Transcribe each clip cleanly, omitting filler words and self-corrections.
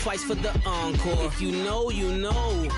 twice for the encore. If you know, you know.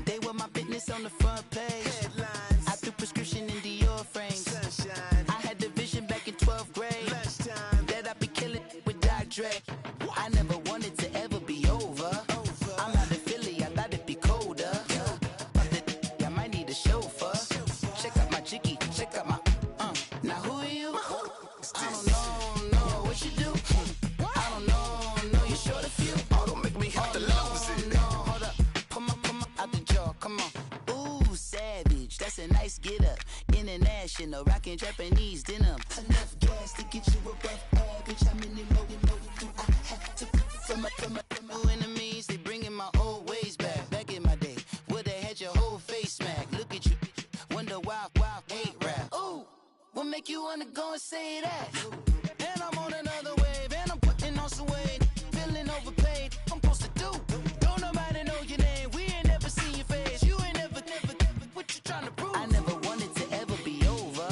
They were my business on the front page. Headlines. I threw prescription in Dior frames. Sunshine. I had the vision back in 12th grade. Lunchtime. That I'd be killing with Dr. Dre. I never wanted to ever be over. I'm out of Philly, I thought it'd be colder. I might need a chauffeur. Check out my jiggy, check out my Now who are you? I don't know what you do. I don't know you're short of few. Oh, don't make me have to lose it. Hold up, come out the jaw, come on. Ooh, savage, that's a nice get up. International, rockin' Japanese denim. Enough gas to get you a rough average. How many more you know I have to from my enemies? They bringing my old ways back. Back in my day, would've had your whole face smack. Look at you, wonder why hate rap. Ooh, what make you wanna go and say that? And I'm on another wave, and I'm putting on some weight. Feeling overpaid, I'm supposed to do. Don't nobody know your name, we ain't never seen your face. You ain't never, what you trying to prove? I never wanted to ever be over.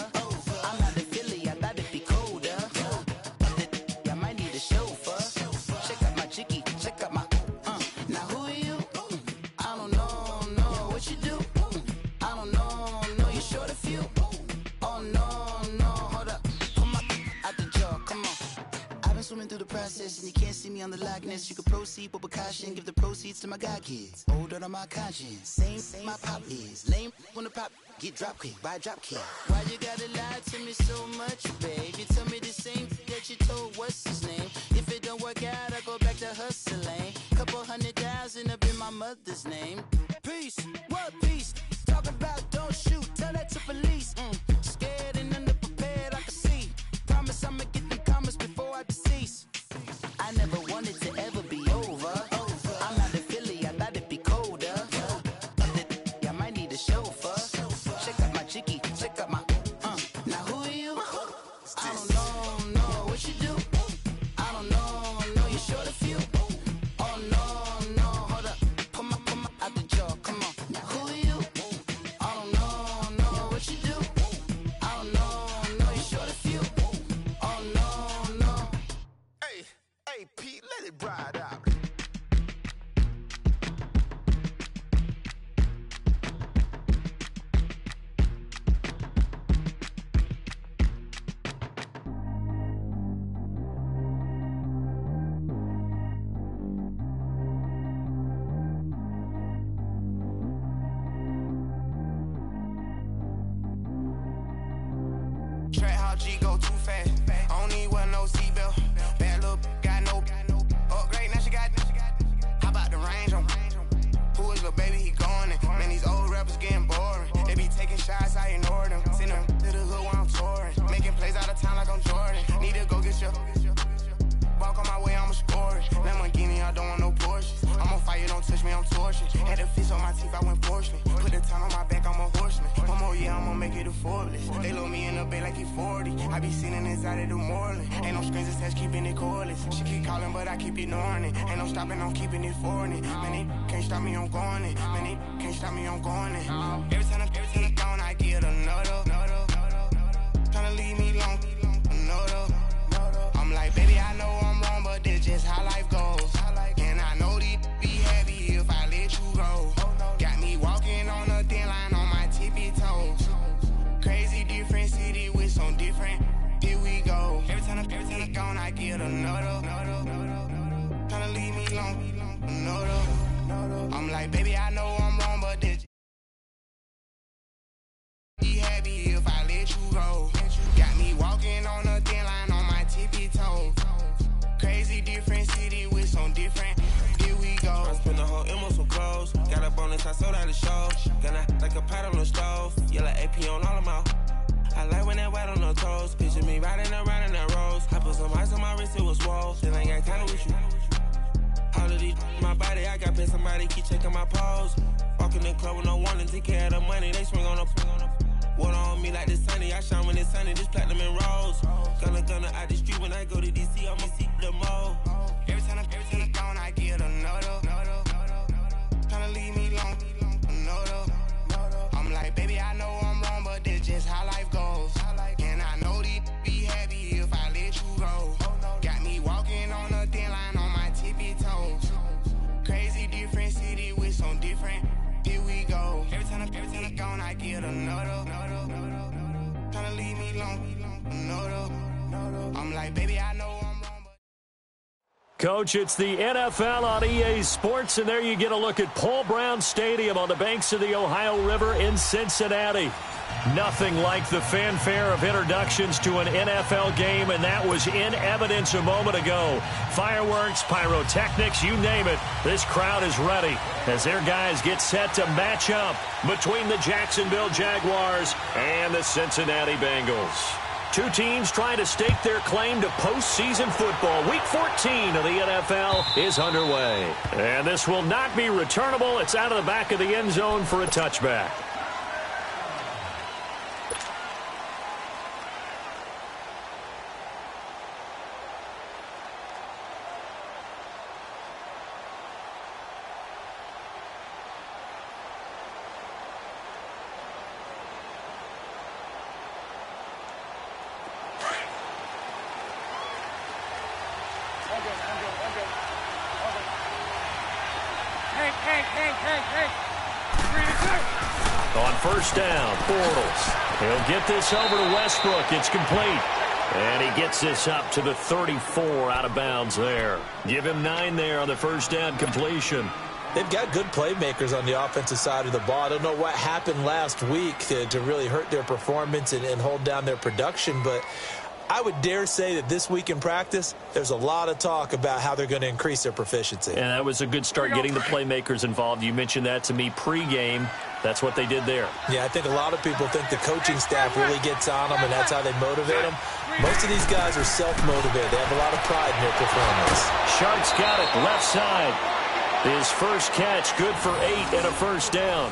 I'm out of Philly, I thought it'd be colder. I might need a chauffeur. Check out my jiggy, check out my Now who are you? I don't know what you do. I don't know you're short a few. Oh no, hold up, come out the jaw, come on. I've been swimming through the process and you can't see me on the likeness. You can proceed with caution, give the proceeds to my god kids. Older on my conscience, same my pop is. Lame when the pop get drop quick, buy drop kick. Why you gotta lie to me so much, babe? You tell me the same that you told what's his name. If it don't work out, I go back to hustling. Couple 100,000 up in my mother's name. Peace, what peace? Talking about don't shoot, tell that to police. Scared and underprepared, I can see. Promise I'ma get them comments before I decease. I never wanted to ever be over. I'm out of Philly, I thought it'd be colder. I might need a chauffeur. Check out my jiggy, check out my Now who are you? I don't know what you do. I don't know you're short a few. Oh no, hold up, come out the jaw, come on. Now who are you? I don't know what you do. I don't know you're short a few. Oh no. Hey, Pete, let it ride out. Track how G go too fast. I don't need one no seatbelt. Bad little got no upgrade. Now she got. How about the range on? Who is little baby? He going in. Man, these old rappers getting boring. They be taking shots, I ignore them. Send them to the hood while I'm touring. Making plays out of town like I'm Jordan. Need to go get your. Walk on my way, I'ma score it. Lamborghini, I don't want no Porsches. I'm on fire, don't touch me, I'm torching. Had the fist on my teeth, I went porcelain. Put the time on my back, I'm a horseman. One more year, I'ma make it a Forbes. They load me in the bay like he 40. I be sitting inside of the Moreland. Ain't no strings attached, keeping it cordless. She keep calling, but I keep ignoring it. Ain't no stopping, I'm keeping it foreign it. Man, they can't stop me, I'm going it. Man, they can't stop me, I'm going it. Every time I gone, I get another. Tryna leave me long, another. I'm like, baby, I know I'm wrong, but this just how life goes. And I know these be happy if I let you go. Got me walking on a thin line on my tippy toes. Crazy different city with some different. Here we go. Every time I gone, I get another. Tryna leave me long, another. I'm like, baby, I know I'm wrong, but this be happy if I let you go. Got me walking on a thin line on my tippy toes. Crazy different city with some different. Here we go. I spent the whole M on some clothes. Got up on this I sold out the show. Gonna like a pot on the stove. Yellow AP on all of my. I like when that white on the toes. Picture me riding around in that rose. I put some ice on my wrist, it was swole. Still ain't got time with you. All of these my body, I got paid somebody keep checking my pose. Walking in the club with no warning, take care of the money. They swing on the water on me like the sunny. I shine when it's sunny, this platinum and rose. Gonna out the street when I go to DC, I'ma see the mo. Every time I gone, I get another. Tryna leave me alone, another. I'm like, baby, I know I'm wrong, but that's just how life goes. And I know these be happy if I let you go. Got me walking on a thin line on my tippy toes. Crazy different city with some different. Here we go. Every time I gone, I get another. Tryna leave me alone, another. I'm like, baby, I know I'm wrong. Coach, it's the NFL on EA Sports, and there you get a look at Paul Brown Stadium on the banks of the Ohio River in Cincinnati. Nothing like the fanfare of introductions to an NFL game, and that was in evidence a moment ago. Fireworks, pyrotechnics, you name it. This crowd is ready as their guys get set to match up between the Jacksonville Jaguars and the Cincinnati Bengals. Two teams trying to stake their claim to postseason football. Week 14 of the NFL is underway. And this will not be returnable. It's out of the back of the end zone for a touchback. On first down, Bortles. He'll get this over to Westbrook. It's complete. And he gets this up to the 34 out of bounds there. Give him 9 there on the first down completion. They've got good playmakers on the offensive side of the ball. I don't know what happened last week to really hurt their performance and hold down their production, but I would dare say that this week in practice, there's a lot of talk about how they're going to increase their proficiency. And that was a good start getting the playmakers involved. You mentioned that to me pregame. That's what they did there. Yeah, I think a lot of people think the coaching staff really gets on them, and that's how they motivate them. Most of these guys are self-motivated. They have a lot of pride in their performance. Shark's got it, left side. His first catch, good for 8 and a first down.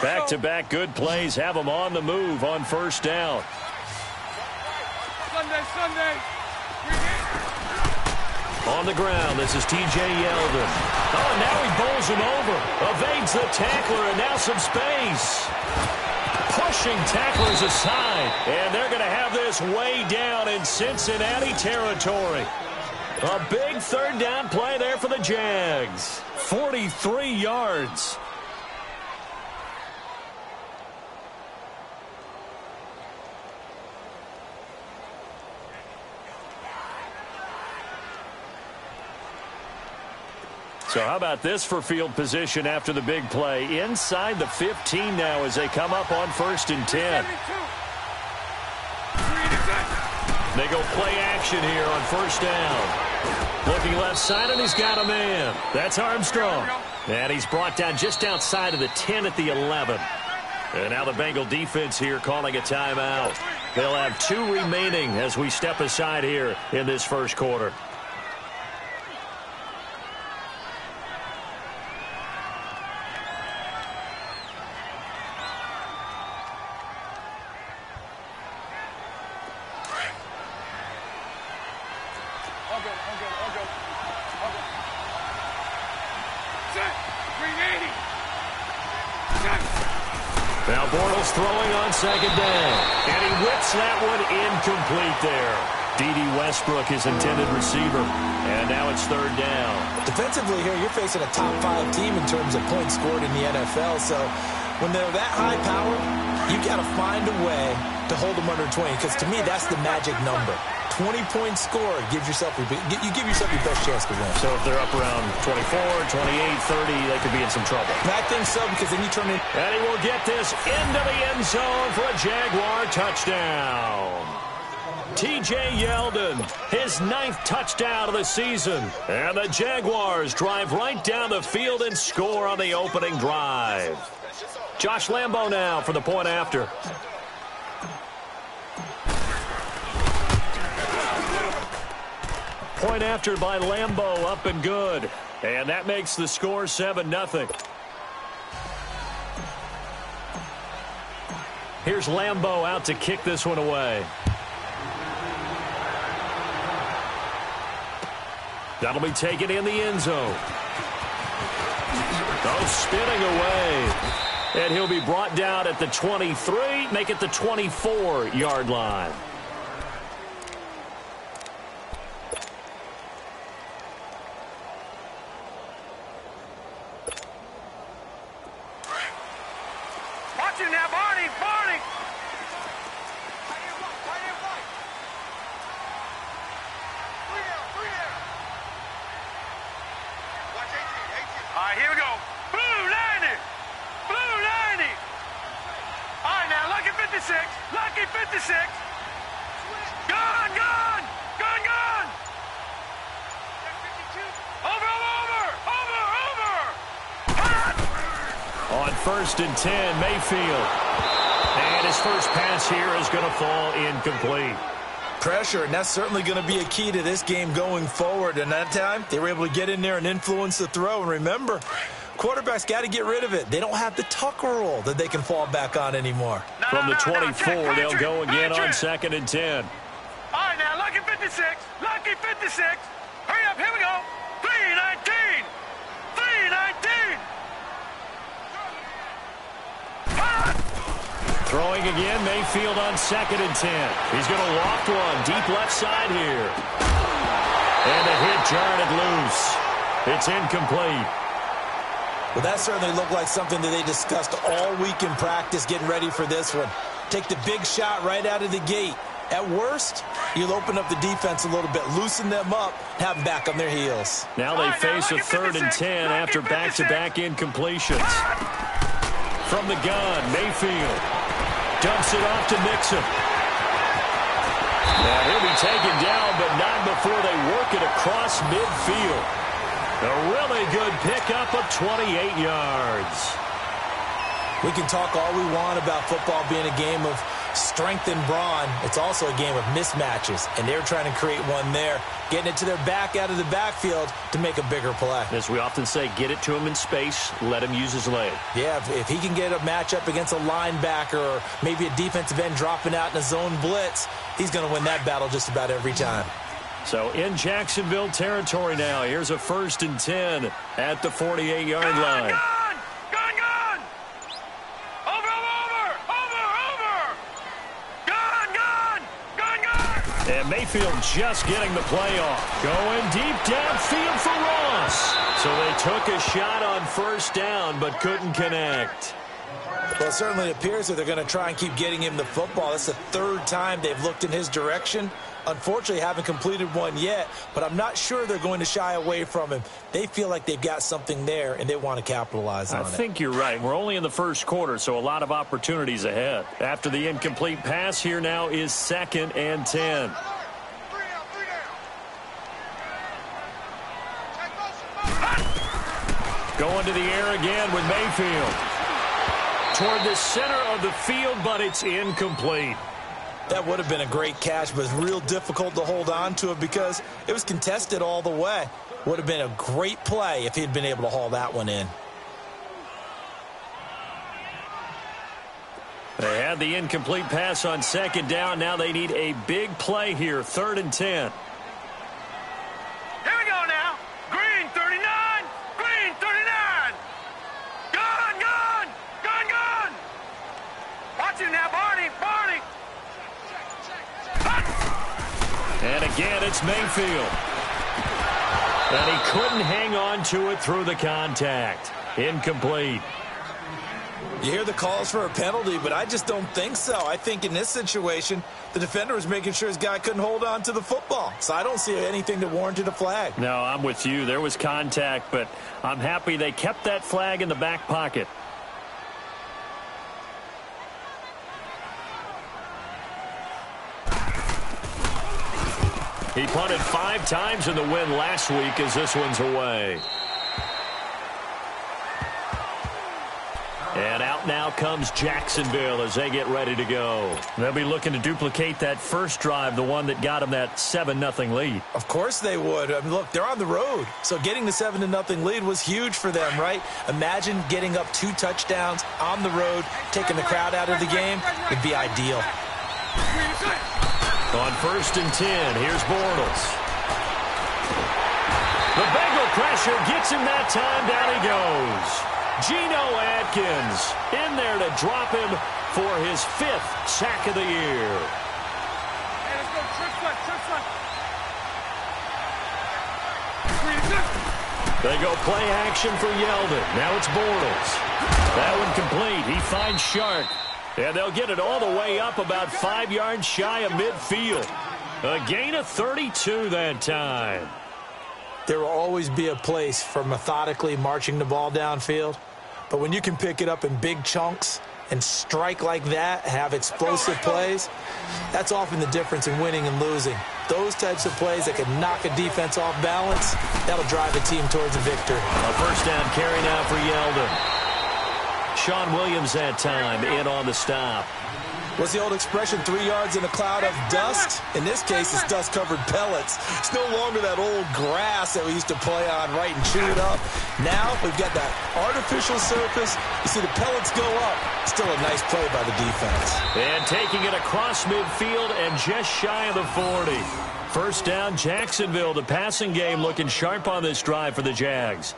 Back-to-back good plays have them on the move on first down. Sunday. On the ground, this is T.J. Yeldon. Oh, and now he bowls him over. Evades the tackler, and now some space. Pushing tacklers aside, and they're going to have this way down in Cincinnati territory. A big third down play there for the Jags. 43 yards. So how about this for field position after the big play? Inside the 15 now as they come up on 1st and 10. They go play action here on first down. Looking left side, and he's got a man. That's Armstrong. And he's brought down just outside of the 10 at the 11. And now the Bengal defense here calling a timeout. They'll have 2 remaining as we step aside here in this first quarter. Now Bortles throwing on second down. And he whips that one incomplete there. D.D. Westbrook, his intended receiver. And now it's third down. Defensively here, you're facing a top 5 team in terms of points scored in the NFL. So when they're that high power, you've got to find a way to hold them under 20. Because to me, that's the magic number. 20 points scored gives yourself you give yourself your best chance to win. So if they're up around 24, 28, 30, they could be in some trouble. And I think so, because then you turn in. And he will get this into the end zone for a Jaguar touchdown. T.J. Yeldon, his 9th touchdown of the season. And the Jaguars drive right down the field and score on the opening drive. Josh Lambo now for the point after. Point after by Lambo, up and good. And that makes the score 7-0. Here's Lambo out to kick this one away. That'll be taken in the end zone. Oh, spinning away. And he'll be brought down at the 23, make it the 24-yard line. Watch it now, Barney! All right, here we go. Blue 90! Blue 90! All right, now, lucky 56. Lucky 56. Gun! Over! On 1st and 10, Mayfield. And his first pass here is going to fall incomplete. Pressure, and that's certainly going to be a key to this game going forward. And that time, they were able to get in there and influence the throw. And remember, quarterbacks got to get rid of it. They don't have the Tucker rule that they can fall back on anymore. From the 24, they'll go again on 2nd and 10. All right, now, lucky 56. Lucky 56. Hurry up, here we go. 319. 319. Throwing again, Mayfield on 2nd and 10. He's going to loft one deep left side here. And the hit jarred it loose. It's incomplete. Well, that certainly looked like something that they discussed all week in practice getting ready for this one. Take the big shot right out of the gate. At worst, you'll open up the defense a little bit, loosen them up, have them back on their heels. Now they face a 3rd and 10 after back-to-back incompletions. From the gun, Mayfield dumps it off to Mixon. Now he'll be taken down, but not before they work it across midfield. A really good pickup of 28 yards. We can talk all we want about football being a game of strength and brawn. It's also a game of mismatches, and they're trying to create one there, getting it to their back out of the backfield to make a bigger play. As we often say, get it to him in space, let him use his leg. Yeah, if he can get a matchup against a linebacker or maybe a defensive end dropping out in a zone blitz, he's going to win that battle just about every time. So in Jacksonville territory now, here's a 1st and 10 at the 48-yard line. And Mayfield just getting the play off. Going deep downfield for Ross. So they took a shot on 1st down, but couldn't connect. Well, it certainly appears that they're going to try and keep getting him the football. That's the 3rd time they've looked in his direction. Unfortunately, haven't completed one yet, but I'm not sure they're going to shy away from him. They feel like they've got something there, and they want to capitalize on it. I think you're right. We're only in the 1st quarter, so a lot of opportunities ahead. After the incomplete pass, here now is 2nd and 10. Going to the air again with Mayfield. Toward the center of the field, but it's incomplete. That would have been a great catch, but it's real difficult to hold on to it because it was contested all the way. Would have been a great play if he'd been able to haul that one in. They had the incomplete pass on 2nd down. Now they need a big play here, 3rd and 10. Here we go now. Green 39. Green 39. Gun. And again, it's Mayfield. And he couldn't hang on to it through the contact. Incomplete. You hear the calls for a penalty, but I just don't think so. I think in this situation, the defender was making sure his guy couldn't hold on to the football. So I don't see anything that warranted a flag. No, I'm with you. There was contact, but I'm happy they kept that flag in the back pocket. He punted 5 times in the win last week as this one's away. And out now comes Jacksonville as they get ready to go. They'll be looking to duplicate that first drive, the one that got them that 7-0 lead. Of course they would. I mean, look, they're on the road. So getting the 7-0 lead was huge for them, right? Imagine getting up 2 touchdowns on the road, taking the crowd out of the game. Would be ideal. On 1st and 10, here's Bortles. The Bengal pressure gets him that time. Down he goes. Geno Atkins in there to drop him for his 5th sack of the year. Hey, let's go. Trick foot. They go play action for Yeldon. Now it's Bortles. That one complete. He finds Shark. And they'll get it all the way up about 5 yards shy of midfield. A gain of 32 that time. There will always be a place for methodically marching the ball downfield. But when you can pick it up in big chunks and strike like that, have explosive plays, that's often the difference in winning and losing. Those types of plays that can knock a defense off balance, that'll drive a team towards a victory. A first down carry now for Yeldon. Sean Williams that time in on the stop. What's the old expression, 3 yards in a cloud of dust? In this case, it's dust-covered pellets. It's no longer that old grass that we used to play on, right, and chew it up. Now we've got that artificial surface. You see the pellets go up. Still a nice play by the defense. And taking it across midfield and just shy of the 40. First down, Jacksonville. The passing game looking sharp on this drive for the Jags.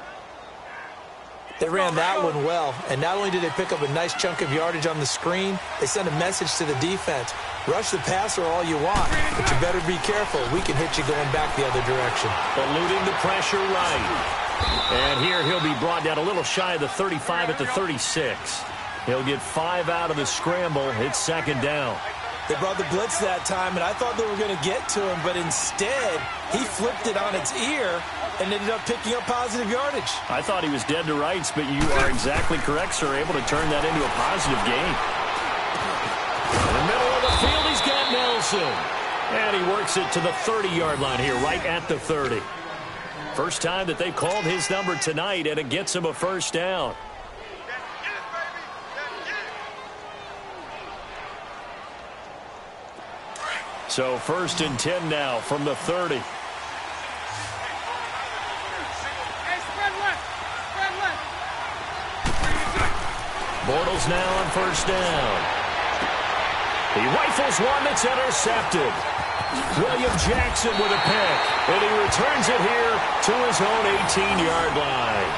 They ran that one well, and not only did they pick up a nice chunk of yardage on the screen, they sent a message to the defense. Rush the passer all you want, but you better be careful. We can hit you going back the other direction. Eluding the pressure right. And here he'll be brought down a little shy of the 35 at the 36. He'll get 5 out of the scramble. It's 2nd down. They brought the blitz that time, and I thought they were going to get to him, but instead he flipped it on its ear and ended up picking up positive yardage. I thought he was dead to rights, but you are exactly correct, sir, able to turn that into a positive gain. In the middle of the field, he's got Nelson. And he works it to the 30-yard line here, right at the 30. First time that they've called his number tonight, and it gets him a first down. So 1st and 10 now from the 30. Bortles now on first down. He rifles one that's intercepted. William Jackson with a pick, and he returns it here to his own 18-yard line.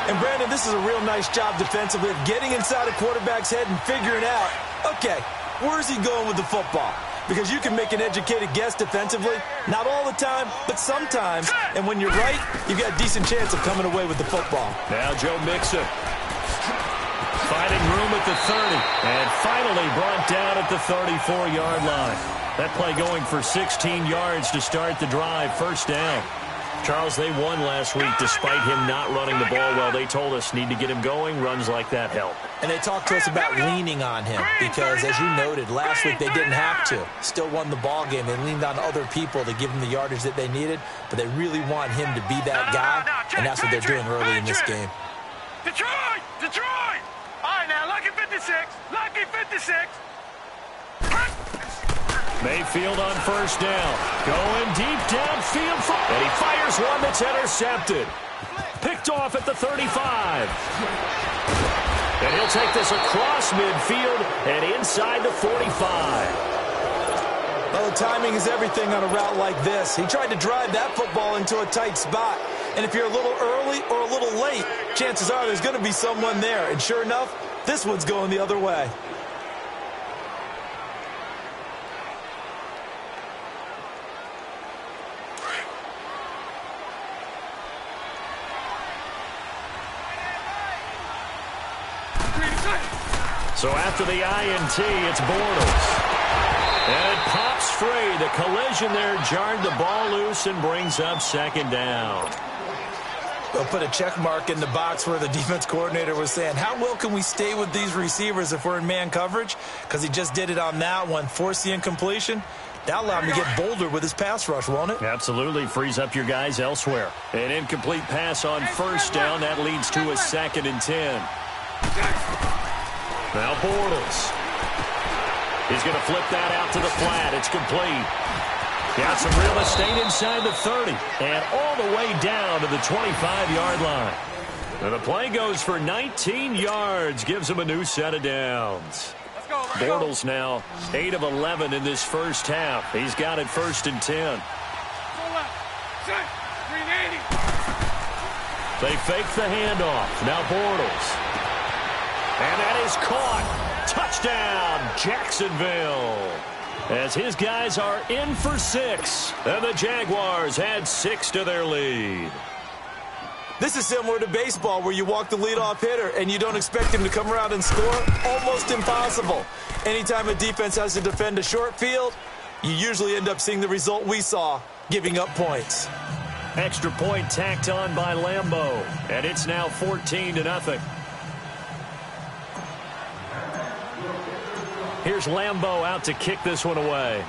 And, Brandon, this is a real nice job defensively of getting inside a quarterback's head and figuring out, okay, where's he going with the football? Because you can make an educated guess defensively. Not all the time, but sometimes. And when you're right, you've got a decent chance of coming away with the football. Now Joe Mixon. Finding room at the 30. And finally brought down at the 34-yard line. That play going for 16 yards to start the drive. First down. Charles, they won last week despite him not running the ball well. They told us need to get him going. Runs like that help. And they talked to us about leaning on him because, as you noted, last week they didn't have to. Still won the ball game. They leaned on other people to give them the yardage that they needed, but they really want him to be that guy, and that's what they're doing early in this game. Detroit! All right, now, lucky 56. Mayfield on first down. Going deep downfield. And he fires one that's intercepted. Picked off at the 35. And he'll take this across midfield and inside the 45. Well, the timing is everything on a route like this. He tried to drive that football into a tight spot. And if you're a little early or a little late, chances are there's going to be someone there. And sure enough, this one's going the other way. So after the INT, it's Bortles. And it pops free. The collision there jarred the ball loose and brings up second down. They'll put a check mark in the box where the defense coordinator was saying, how well can we stay with these receivers if we're in man coverage? Because he just did it on that one, forced the incompletion. That'll allow him to get bolder with his pass rush, won't it? Absolutely. Frees up your guys elsewhere. An incomplete pass on first down. That leads to a 2nd and 10. Now Bortles. He's going to flip that out to the flat. It's complete. Got some real estate inside the 30. And all the way down to the 25-yard line. And the play goes for 19 yards. Gives him a new set of downs. Bortles now 8 of 11 in this first half. He's got it 1st and 10. They fake the handoff. Now Bortles. And that is caught. Touchdown, Jacksonville. As his guys are in for 6. And the Jaguars add 6 to their lead. This is similar to baseball where you walk the leadoff hitter and you don't expect him to come around and score. Almost impossible. Anytime a defense has to defend a short field, you usually end up seeing the result we saw, giving up points. Extra point tacked on by Lambeau. And it's now 14-0. Here's Lambeau out to kick this one away.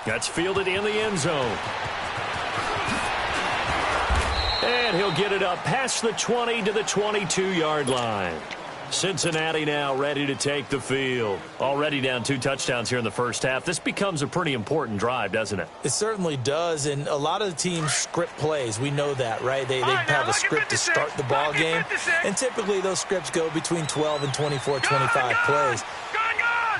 That's fielded in the end zone. And he'll get it up past the 20 to the 22-yard line. Cincinnati now ready to take the field. Already down 2 touchdowns here in the first half. This becomes a pretty important drive, doesn't it? It certainly does, and a lot of the teams script plays. We know that, right? They have a script to start the ball game, and typically those scripts go between 12 and 24, 25 plays.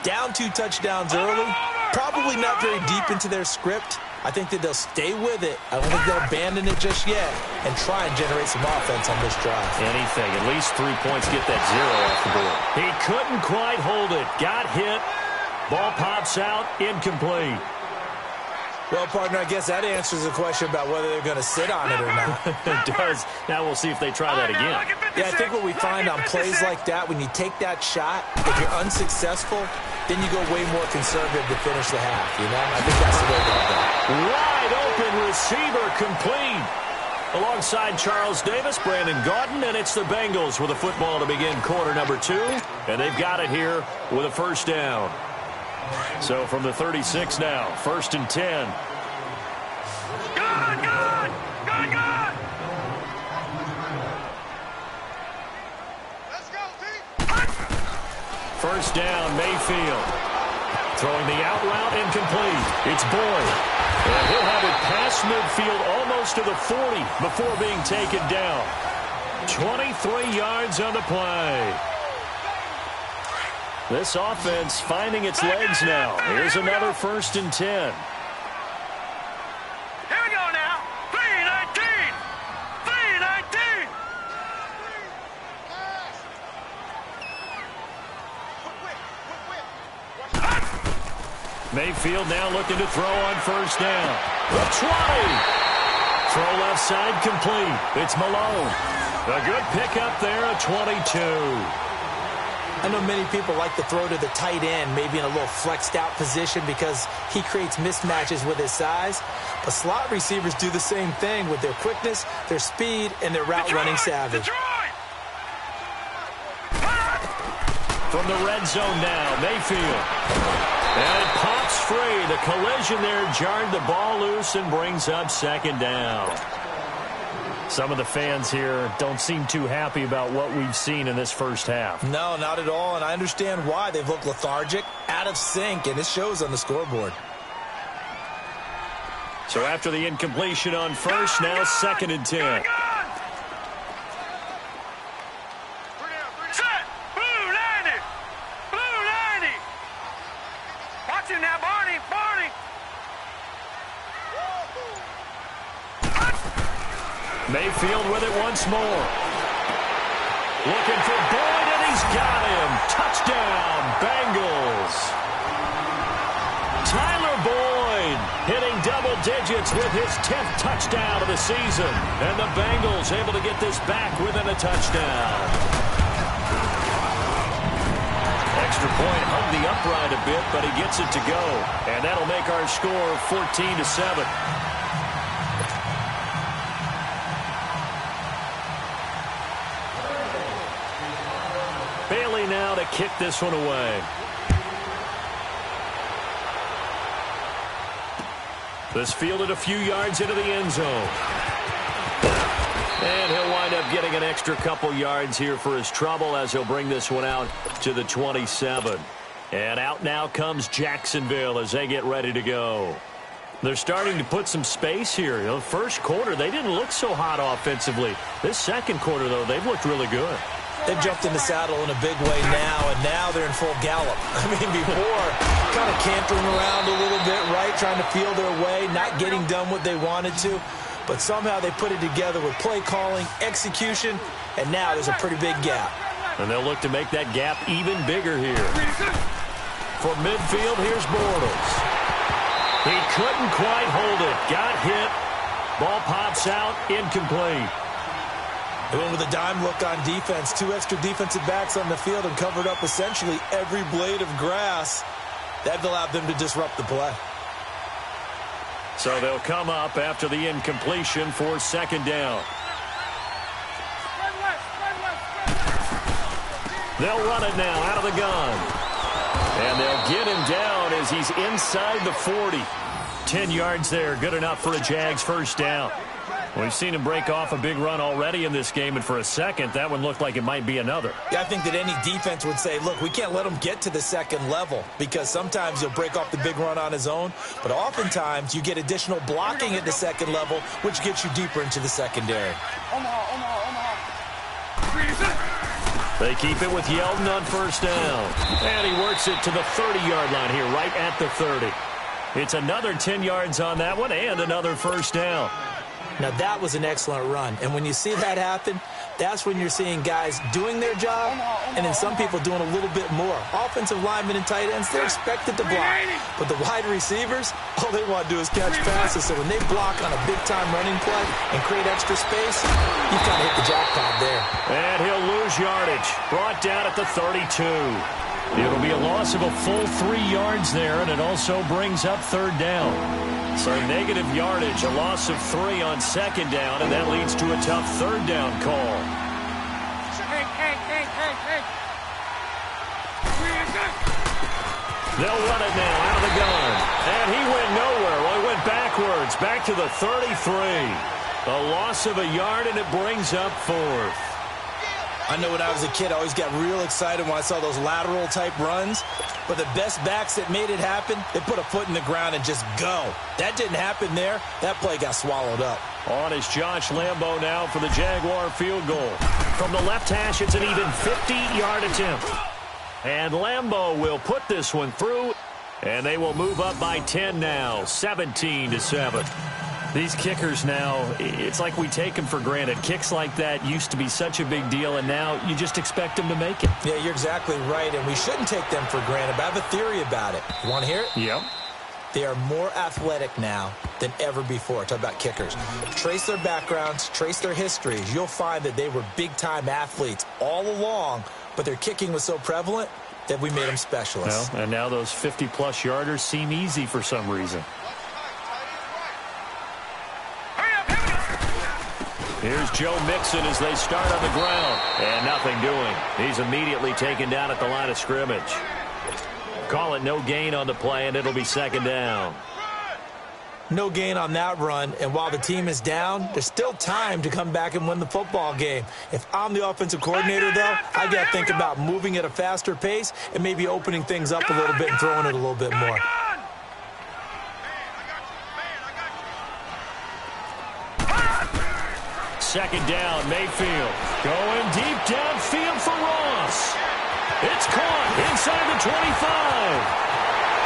Down 2 touchdowns early, probably not very deep into their script. I think that they'll stay with it. I don't think they'll abandon it just yet and try and generate some offense on this drive. Anything. At least 3 points. Get that 0 off the board. He couldn't quite hold it. Got hit. Ball pops out. Incomplete. Well, partner, I guess that answers the question about whether they're going to sit on it or not. It does. Now we'll see if they try that again. Yeah, I think what we find on plays like that, when you take that shot, if you're unsuccessful, then you go way more conservative to finish the half, you know? I think that's the way they'll go. Wide open receiver complete. Alongside Charles Davis, Brandon Gaudin, and it's the Bengals with a football to begin quarter number 2. And they've got it here with a first down. So from the 36 now, 1st and 10. Good! Let's go, team! First down, Mayfield. Throwing the out route incomplete. It's Boyd. And he'll have it past midfield almost to the 40 before being taken down. 23 yards on the play. This offense finding its legs now. Here's another 1st and 10. Here we go now. 3-19. Mayfield now looking to throw on first down. The 20. Throw left side complete. It's Malone. A good pickup there at 22. I know many people like to throw to the tight end, maybe in a little flexed out position because he creates mismatches with his size. But slot receivers do the same thing with their quickness, their speed, and their route running savvy. From the red zone now, Mayfield. And it pops free. The collision there jarred the ball loose and brings up 2nd down. Some of the fans here don't seem too happy about what we've seen in this first half. No, not at all, and I understand why. They've looked lethargic, out of sync, and it shows on the scoreboard. So after the incompletion on first, now 2nd and 10. Set! Blue 90! Blue 90! Watch him now, Barney! Mayfield with it once more. Looking for Boyd, and he's got him. Touchdown, Bengals. Tyler Boyd hitting double digits with his 10th touchdown of the season. And the Bengals able to get this back within a touchdown. Extra point hung the upright a bit, but he gets it to go. And that'll make our score 14-7. Bailey now to kick this one away. This fielded a few yards into the end zone. And he'll wind up getting an extra couple yards here for his trouble as he'll bring this one out to the 27. And out now comes Jacksonville as they get ready to go. They're starting to put some space here. You know, first quarter, they didn't look so hot offensively. This second quarter, though, they've looked really good. They've jumped in the saddle in a big way now, and now they're in full gallop. I mean, before, kind of cantering around a little bit, right, trying to feel their way, not getting done what they wanted to. But somehow they put it together with play calling, execution, and now there's a pretty big gap. And they'll look to make that gap even bigger here. For midfield, here's Bortles. He couldn't quite hold it. Got hit. Ball pops out, incomplete. They went with a dime look on defense. 2 extra defensive backs on the field and covered up essentially every blade of grass. That allowed them to disrupt the play. So they'll come up after the incompletion for second down. They'll run it now out of the gun. And they'll get him down as he's inside the 40. 10 yards there, good enough for a Jags first down. We've seen him break off a big run already in this game, and for a second, that one looked like it might be another. Yeah, I think that any defense would say, look, we can't let him get to the second level because sometimes he'll break off the big run on his own, but oftentimes you get additional blocking at the second level, which gets you deeper into the secondary. They keep it with Yeldon on first down, and he works it to the 30-yard line here, right at the 30. It's another 10 yards on that one and another first down. Now, that was an excellent run. And when you see that happen, that's when you're seeing guys doing their job and then some people doing a little bit more. Offensive linemen and tight ends, they're expected to block. But the wide receivers, all they want to do is catch passes. So when they block on a big-time running play and create extra space, you've kind of hit the jackpot there. And he'll lose yardage. Brought down at the 32. It'll be a loss of a full 3 yards there, and it also brings up third down. So negative yardage, a loss of 3 on second down, and that leads to a tough third down call. They'll run it now out of the gun. And he went nowhere. Well, he went backwards, back to the 33. A loss of a yard, and it brings up fourth. I know when I was a kid, I always got real excited when I saw those lateral-type runs. But the best backs that made it happen, they put a foot in the ground and just go. That didn't happen there. That play got swallowed up. On is Josh Lambo now for the Jaguar field goal. From the left hash, it's an even 50-yard attempt. And Lambo will put this one through, and they will move up by 10 now, 17-7. These kickers now, it's like we take them for granted. Kicks like that used to be such a big deal, and now you just expect them to make it. Yeah, you're exactly right, and we shouldn't take them for granted, but I have a theory about it. You want to hear it? Yep. They are more athletic now than ever before. Talk about kickers. Trace their backgrounds, trace their histories. You'll find that they were big-time athletes all along, but their kicking was so prevalent that we made them specialists. Well, and now those 50-plus yarders seem easy for some reason. Here's Joe Mixon as they start on the ground. And nothing doing. He's immediately taken down at the line of scrimmage. Call it no gain on the play, and it'll be second down. No gain on that run, and while the team is down, there's still time to come back and win the football game. If I'm the offensive coordinator, though, I got to think about moving at a faster pace and maybe opening things up a little bit and throwing it a little bit more. Second down, Mayfield. Going deep downfield for Ross. It's caught inside the 25.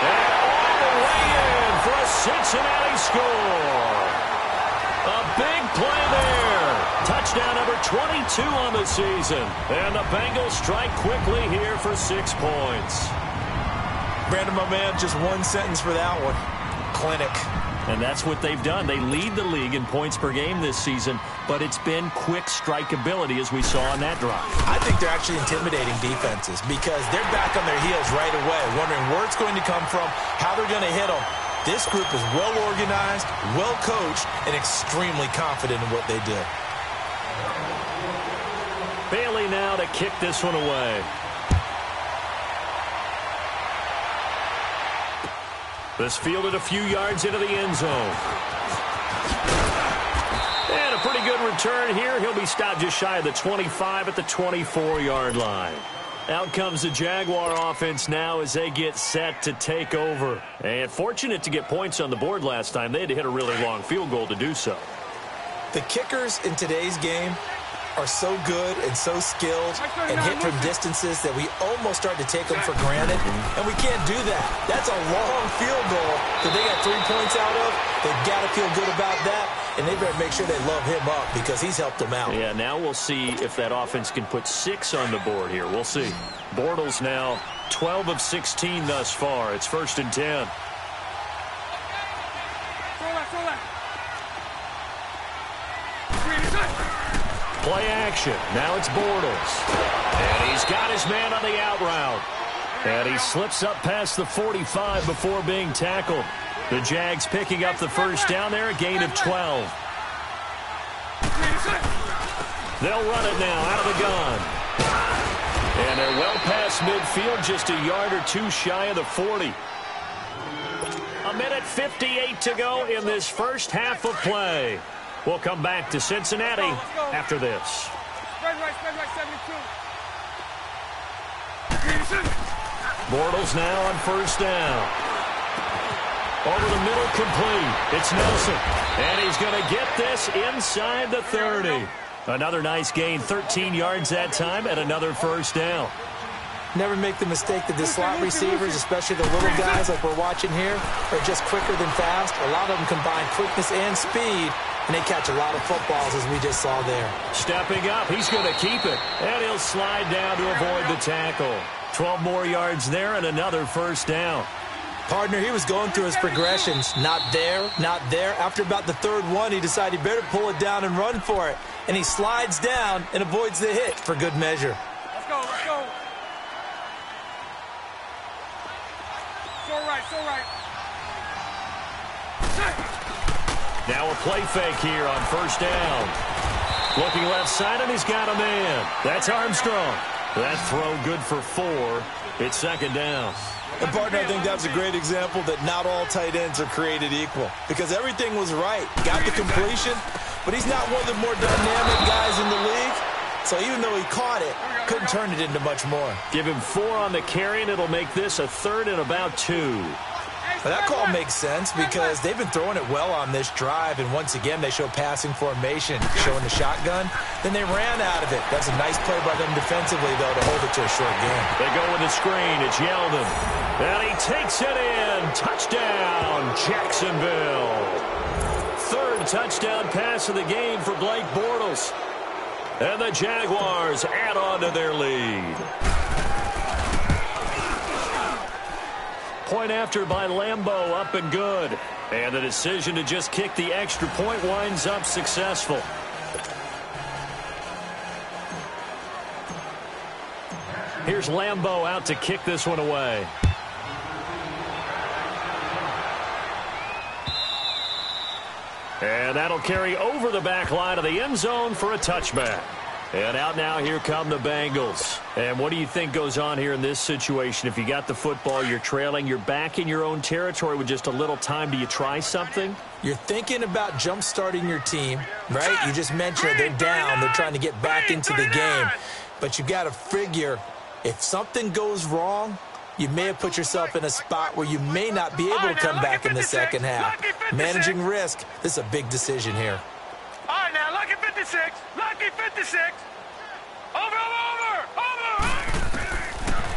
And all the way in for a Cincinnati score. A big play there. Touchdown number 22 on the season. And the Bengals strike quickly here for 6 points. Brandon, my man, just one sentence for that one. Clinic. And that's what they've done. They lead the league in points per game this season, but it's been quick strikeability as we saw on that drive. I think they're actually intimidating defenses because they're back on their heels right away, wondering where it's going to come from, how they're going to hit them. This group is well organized, well coached, and extremely confident in what they do. Bailey now to kick this one away. This fielded a few yards into the end zone. And a pretty good return here. He'll be stopped just shy of the 25 at the 24-yard line. Out comes the Jaguar offense now as they get set to take over. And fortunate to get points on the board last time. They had to hit a really long field goal to do so. The kickers in today's game are so good and so skilled and hit from distances that we almost start to take them for granted, and we can't do that. That's a long field goal that they got 3 points out of. They've got to feel good about that, and they better make sure they love him up because he's helped them out. Yeah, now we'll see if that offense can put 6 on the board here. We'll see. Bortles now 12 of 16 thus far. It's 1st and 10. Play action. Now it's Bortles. And he's got his man on the out route. And he slips up past the 45 before being tackled. The Jags picking up the first down there, a gain of 12. They'll run it now out of the gun. And they're well past midfield, just a yard or two shy of the 40. A minute 58 to go in this first half of play. We'll come back to Cincinnati after this. Spread right, 72. Bortles now on first down. Over the middle, complete. It's Nelson. And he's going to get this inside the 30. Another nice gain, 13 yards that time, and another first down. Never make the mistake that the slot receivers, especially the little guys like we're watching here, are just quicker than fast. A lot of them combine quickness and speed, and they catch a lot of footballs, as we just saw there. Stepping up, he's going to keep it. And he'll slide down to avoid the tackle. 12 more yards there and another first down. Partner, he was going through his progressions. Not there, not there. After about the third one, he decided he better pull it down and run for it. And he slides down and avoids the hit for good measure. Let's go, let's go. So right. Now a play fake here on first down. Looking left side, and he's got a man. That's Armstrong. That throw good for 4. It's second down. And, partner, I think that's a great example that not all tight ends are created equal because everything was right. Got the completion, but he's not one of the more dynamic guys in the league. So even though he caught it, couldn't turn it into much more. Give him 4 on the carry, and it'll make this a 3rd and about 2. Well, that call makes sense because they've been throwing it well on this drive, and once again they show passing formation, showing the shotgun. Then they ran out of it. That's a nice play by them defensively, though, to hold it to a short game. They go with the screen. It's Yeldon. And he takes it in. Touchdown, Jacksonville. 3rd touchdown pass of the game for Blake Bortles. And the Jaguars add on to their lead. Point after by Lambeau, up and good. And the decision to just kick the extra point winds up successful. Here's Lambeau out to kick this one away. And that'll carry over the back line of the end zone for a touchback. And out now, here come the Bengals. And what do you think goes on here in this situation? If you got the football, you're trailing, you're back in your own territory with just a little time. Do you try something? You're thinking about jump-starting your team, right? You just mentioned they're down. They're trying to get back into the game. But you got to figure if something goes wrong, you may have put yourself in a spot where you may not be able to come back in the second half. Managing risk, this is a big decision here. All right, now, lucky 56. Lucky 56. Over.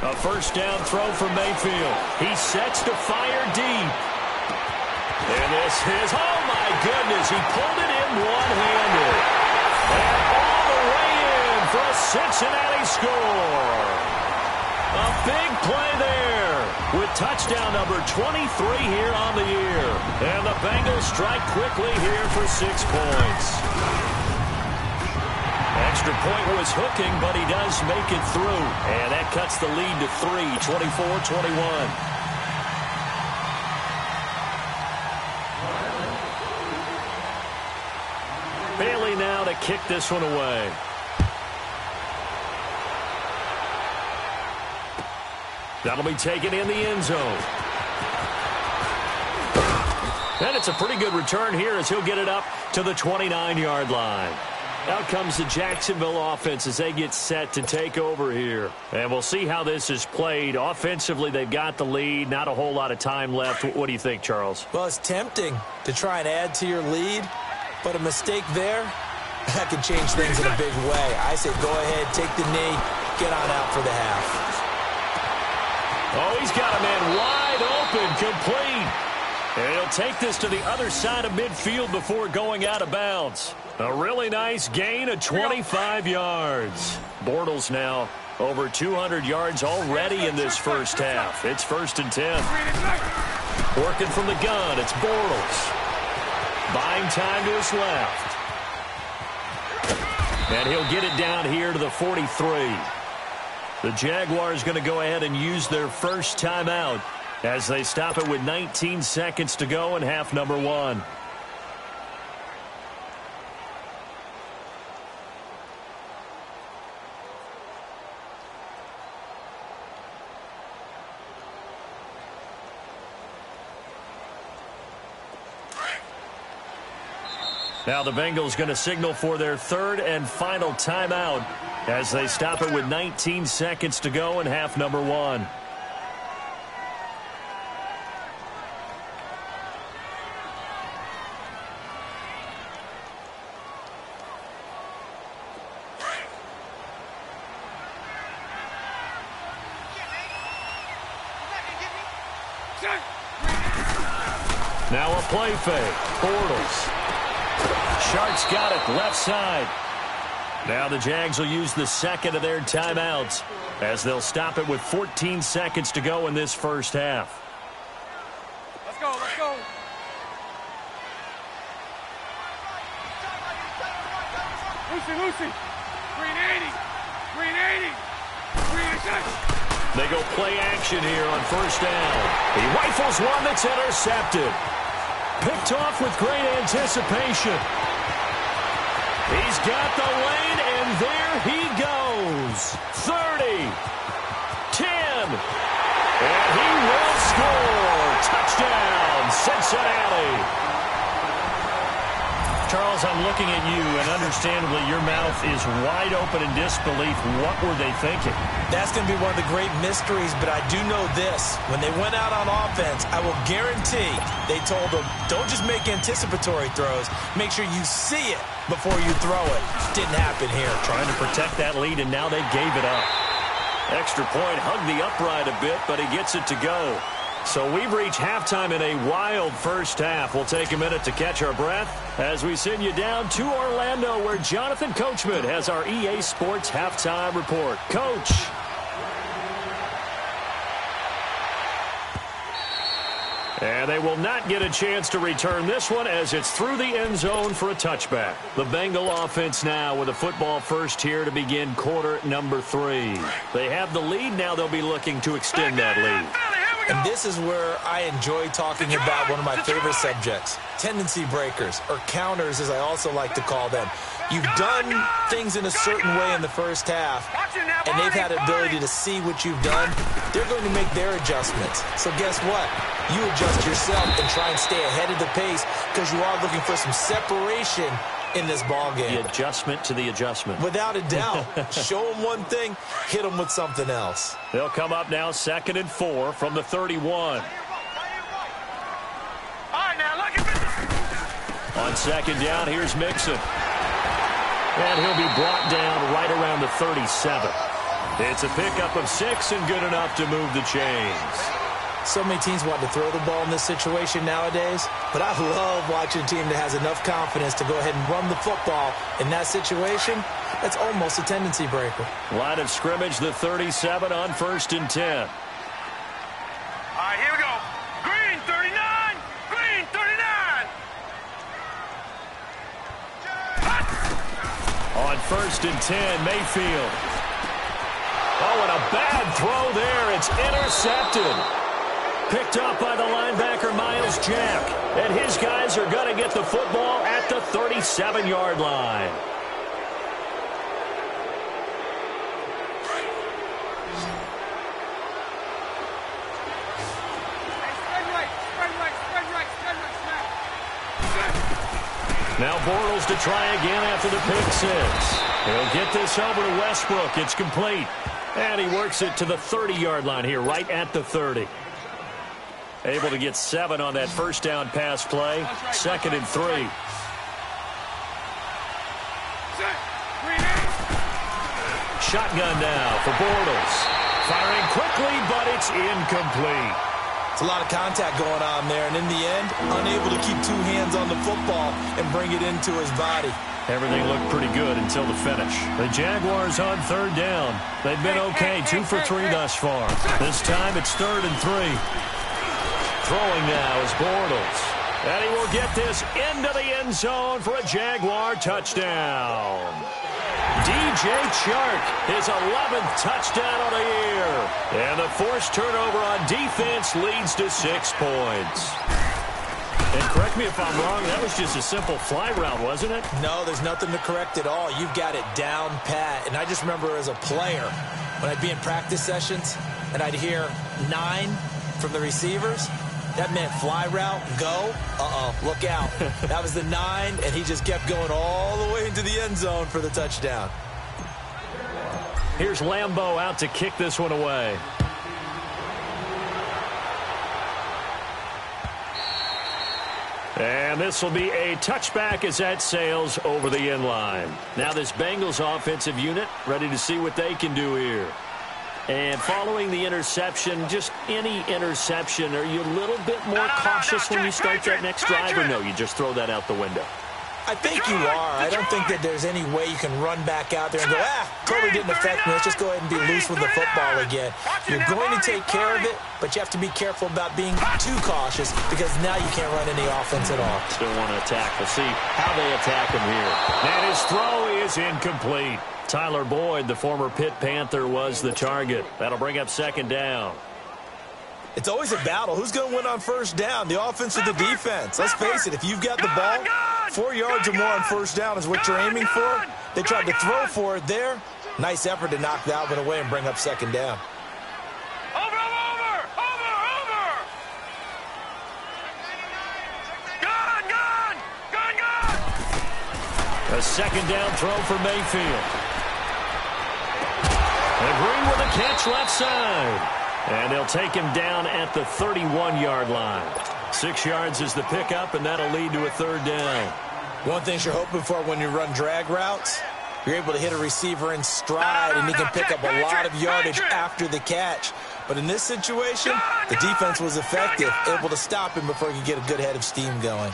A first down throw from Mayfield. He sets to fire deep. And this is, oh my goodness, he pulled it in one-handed. And all the way in for a Cincinnati score. A big play there. with touchdown number 23 here on the year. And the Bengals strike quickly here for 6 points. Extra point was hooking, but he does make it through. And that cuts the lead to 3, 24-21. Bailey now to kick this one away. That'll be taken in the end zone. And it's a pretty good return here as he'll get it up to the 29-yard line. Out comes the Jacksonville offense as they get set to take over here. And we'll see how this is played. Offensively, they've got the lead. Not a whole lot of time left. What do you think, Charles? Well, it's tempting to try and add to your lead, but a mistake there, that can change things in a big way. I say go ahead, take the knee, get on out for the half. Oh, he's got a man wide open, complete. And he'll take this to the other side of midfield before going out of bounds. A really nice gain of 25 yards. Bortles now over 200 yards already in this first half. It's 1st and 10. Working from the gun, it's Bortles. Buying time to his left. And he'll get it down here to the 43. The Jaguars going to go ahead and use their first timeout as they stop it with 19 seconds to go in half number 1. Now the Bengals going to signal for their 3rd and final timeout as they stop it with 19 seconds to go in half number 1. Now a play fake. Bortles. Shark's got it left side. Now the Jags will use the second of their timeouts as they'll stop it with 14 seconds to go in this first half. Let's go, let's go. Lucy. Green 80. Green 80. Green 80. They go play action here on first down. He rifles one that's intercepted. Picked off with great anticipation. He's got the lane, and there he goes. 30, 10, and he will score. Touchdown, Cincinnati. Charles, I'm looking at you, and understandably, your mouth is wide open in disbelief. What were they thinking? That's going to be one of the great mysteries, but I do know this. When they went out on offense, I will guarantee they told them, don't just make anticipatory throws. Make sure you see it before you throw it. Didn't happen here. Trying to protect that lead, and now they gave it up. Extra point, hugged the upright a bit, but he gets it to go. So we've reached halftime in a wild first half. We'll take a minute to catch our breath as we send you down to Orlando, where Jonathan Coachman has our EA Sports halftime report. Coach. And they will not get a chance to return this one as it's through the end zone for a touchback. The Bengal offense now with a football first here to begin quarter number 3. They have the lead. Now they'll be looking to extend that lead. And this is where I enjoy talking about one of my favorite subjects, tendency breakers, or counters as I also like to call them. You've done things in a certain way in the first half, and they've had the ability to see what you've done. They're going to make their adjustments. So guess what? You adjust yourself and try and stay ahead of the pace because you are looking for some separation in this ball game. The adjustment to the adjustment. Without a doubt. Show them one thing, hit them with something else. They'll come up now 2nd and 4 from the 31. All right, now look at this. On second down, here's Mixon. And he'll be brought down right around the 37. It's a pickup of 6 and good enough to move the chains. So many teams want to throw the ball in this situation nowadays, but I love watching a team that has enough confidence to go ahead and run the football in that situation. That's almost a tendency breaker. Line of scrimmage, the 37 on 1st and 10. right, here we go. Green 39. Green 39. On 1st and 10, Mayfield. Oh, and a bad throw there. It's intercepted. Picked up by the linebacker, Miles Jack. And his guys are going to get the football at the 37-yard line. Now Bortles to try again after the pick six. He'll get this over to Westbrook. It's complete. And he works it to the 30-yard line here, right at the 30. Able to get 7 on that first down pass play. 2nd and 3. Shotgun now for Bortles. Firing quickly, but it's incomplete. It's a lot of contact going on there, and in the end, unable to keep 2 hands on the football and bring it into his body. Everything looked pretty good until the finish. The Jaguars on 3rd down. They've been okay, 2 for 3 thus far. This time it's 3rd and 3. Throwing now is Bortles. And he will get this into the end zone for a Jaguar touchdown. DJ Chark, his 11th touchdown of the year. And the forced turnover on defense leads to 6 points. And correct me if I'm wrong, that was just a simple fly route, wasn't it? No, there's nothing to correct at all. You've got it down pat. And I just remember as a player, when I'd be in practice sessions, and I'd hear 9 from the receivers, that meant fly route, go, look out. That was the 9, and he just kept going all the way into the end zone for the touchdown. Here's Lambeau out to kick this one away. And this will be a touchback as that sails over the end line. Now this Bengals offensive unit ready to see what they can do here. And following the interception, just any interception, are you a little bit more cautious when you start that next drive, or no, you just throw that out the window? I think you are. I don't think that there's any way you can run back out there and go, totally didn't affect me. Let's just go ahead and be loose with the football again. You're going to take care of it, but you have to be careful about being too cautious because now you can't run any offense at all. Still want to attack. We'll see how they attack him here. And his throw is incomplete. Tyler Boyd, the former Pitt Panther, was the target. That'll bring up 2nd down. It's always a battle. Who's going to win on 1st down, the offense or the defense? Let's face it, if you've got the ball, 4 yards or more on 1st down is what you're aiming for. They tried to throw for it there. Nice effort to knock that one away and bring up 2nd down. Over. Gun. A 2nd down throw for Mayfield. And Green with a catch left side. And they'll take him down at the 31-yard line. 6 yards is the pickup, and that'll lead to a 3rd down. One thing you're hoping for when you run drag routes, you're able to hit a receiver in stride, and he can pick up a lot of yardage after the catch. But in this situation, the defense was effective, able to stop him before he could get a good head of steam going.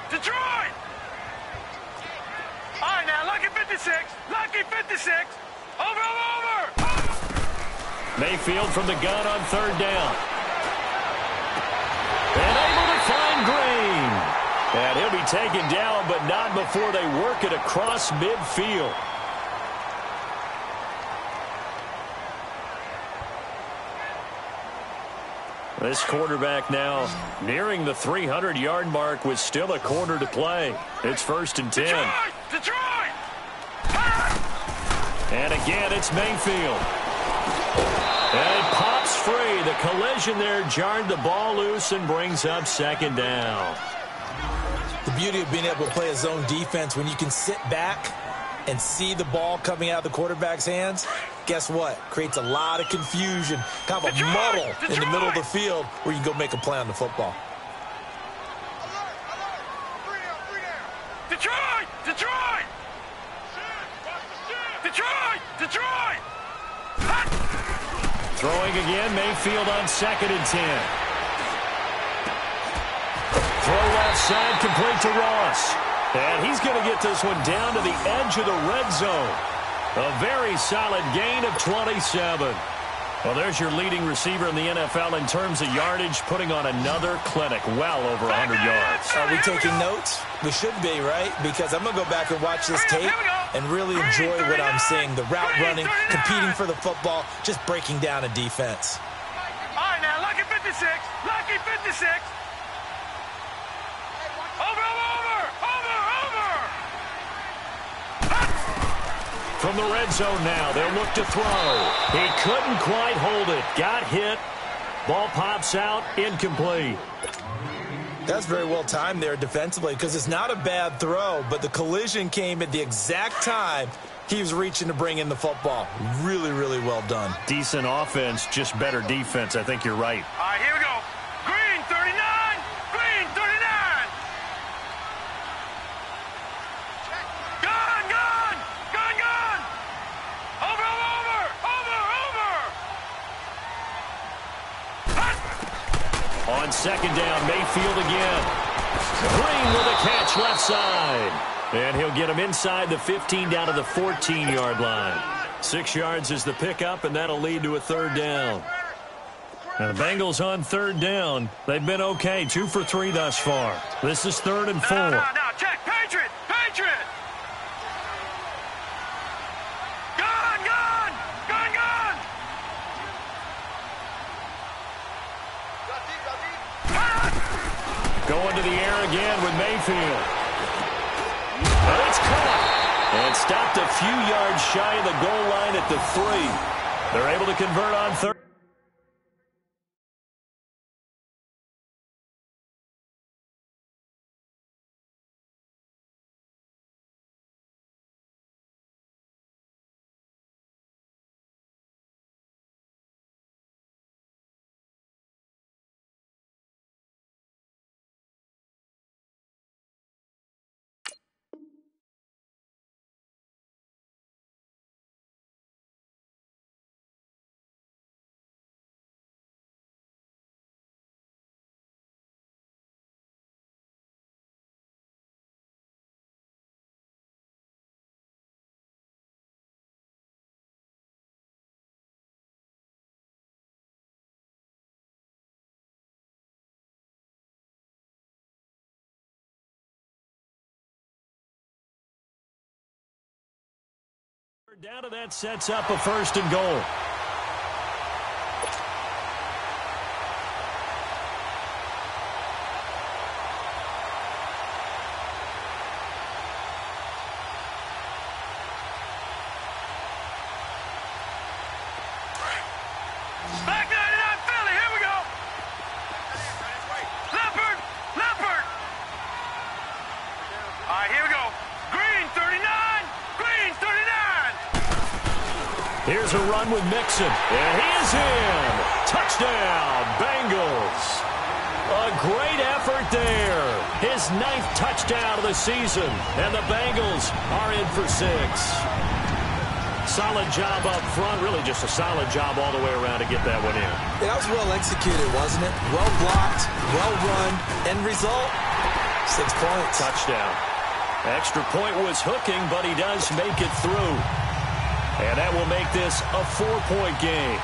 Detroit! All right, now, lucky 56. Over. Mayfield from the gun on 3rd down. And able to find Green. And he'll be taken down, but not before they work it across midfield. This quarterback now nearing the 300-yard mark with still a quarter to play. It's 1st and 10. Detroit! And again, it's Mayfield. And it pops free. The collision there jarred the ball loose and brings up 2nd down. The beauty of being able to play a zone defense when you can sit back and see the ball coming out of the quarterback's hands, guess what? Creates a lot of confusion, kind of a muddle in the middle of the field where you can go make a play on the football. Detroit! Throwing again, Mayfield on 2nd and 10. Throw left side, complete to Ross. And he's going to get this one down to the edge of the red zone. A very solid gain of 27. Well, there's your leading receiver in the NFL in terms of yardage, putting on another clinic, well over 100 yards. Are we taking notes? We should be, right? Because I'm going to go back and watch this tape and really enjoy what I'm seeing. The route running, competing for the football, just breaking down a defense. All right, now, lucky 56. Lucky 56. Over. From the red zone now, they'll look to throw. He couldn't quite hold it. Got hit. Ball pops out, incomplete. That's very well timed there defensively because it's not a bad throw, but the collision came at the exact time he was reaching to bring in the football. Really, really well done. Decent offense, just better defense. I think you're right. All right, here we go. Green 39. Green 39. Gun. Over. On second down, Mayfield again. Green with a catch left side. And he'll get him inside the 15 down to the 14-yard line. 6 yards is the pickup, and that'll lead to a third down. Now the Bengals on third down. They've been okay, 2 for 3 thus far. This is 3rd and 4. No, check. Patriot. Going to the air again with Mayfield. And it's caught. And stopped a few yards shy of the goal line at the 3. They're able to convert on third. Down to that sets up a 1st and goal. Back 99 Philly, here we go. Leopard. All right, here we go. Green 39. Here's a run with Mixon, and he is in. Touchdown, Bengals. A great effort there. His 9th touchdown of the season, and the Bengals are in for 6. Solid job up front, really just a solid job all the way around to get that one in. That was well executed, wasn't it? Well blocked, well run, end result, 6 points. Touchdown. Extra point was hooking, but he does make it through. And that will make this a 4-point game.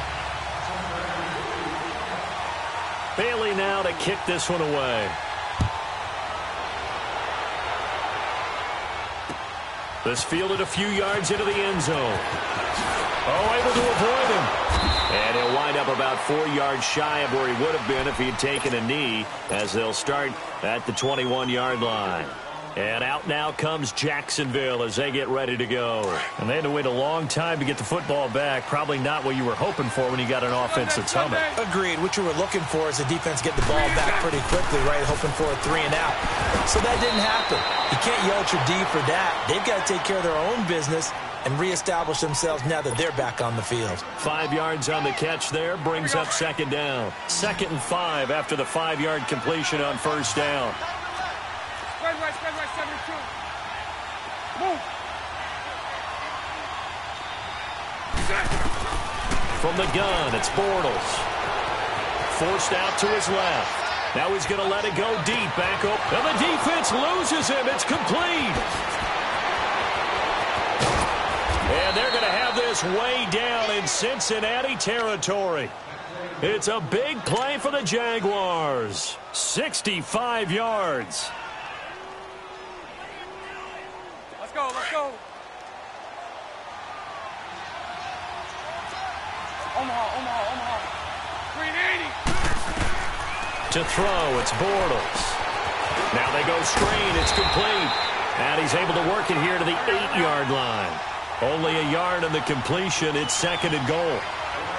Bailey now to kick this one away. This fielded a few yards into the end zone. Oh, able to avoid him. And he'll wind up about 4 yards shy of where he would have been if he'd taken a knee, as they'll start at the 21-yard line. And out now comes Jacksonville as they get ready to go. And they had to wait a long time to get the football back. Probably not what you were hoping for when you got an offense that's humming. Agreed. What you were looking for is the defense get the ball back pretty quickly, right? Hoping for a 3 and out. So that didn't happen. You can't yell at your D for that. They've got to take care of their own business and reestablish themselves now that they're back on the field. 5 yards on the catch there brings up 2nd down. 2nd and 5 after the 5-yard completion on 1st down. Spread right, 72. Move. From the gun, it's Bortles. Forced out to his left. Now he's going to let it go deep. Back up. And the defense loses him. It's complete. And they're going to have this way down in Cincinnati territory. It's a big play for the Jaguars. 65 yards. Let's go, let's go. Omaha. 380. To throw, it's Bortles. Now they go screen. It's complete. And he's able to work it here to the 8-yard line. Only a yard on the completion. It's 2nd and goal.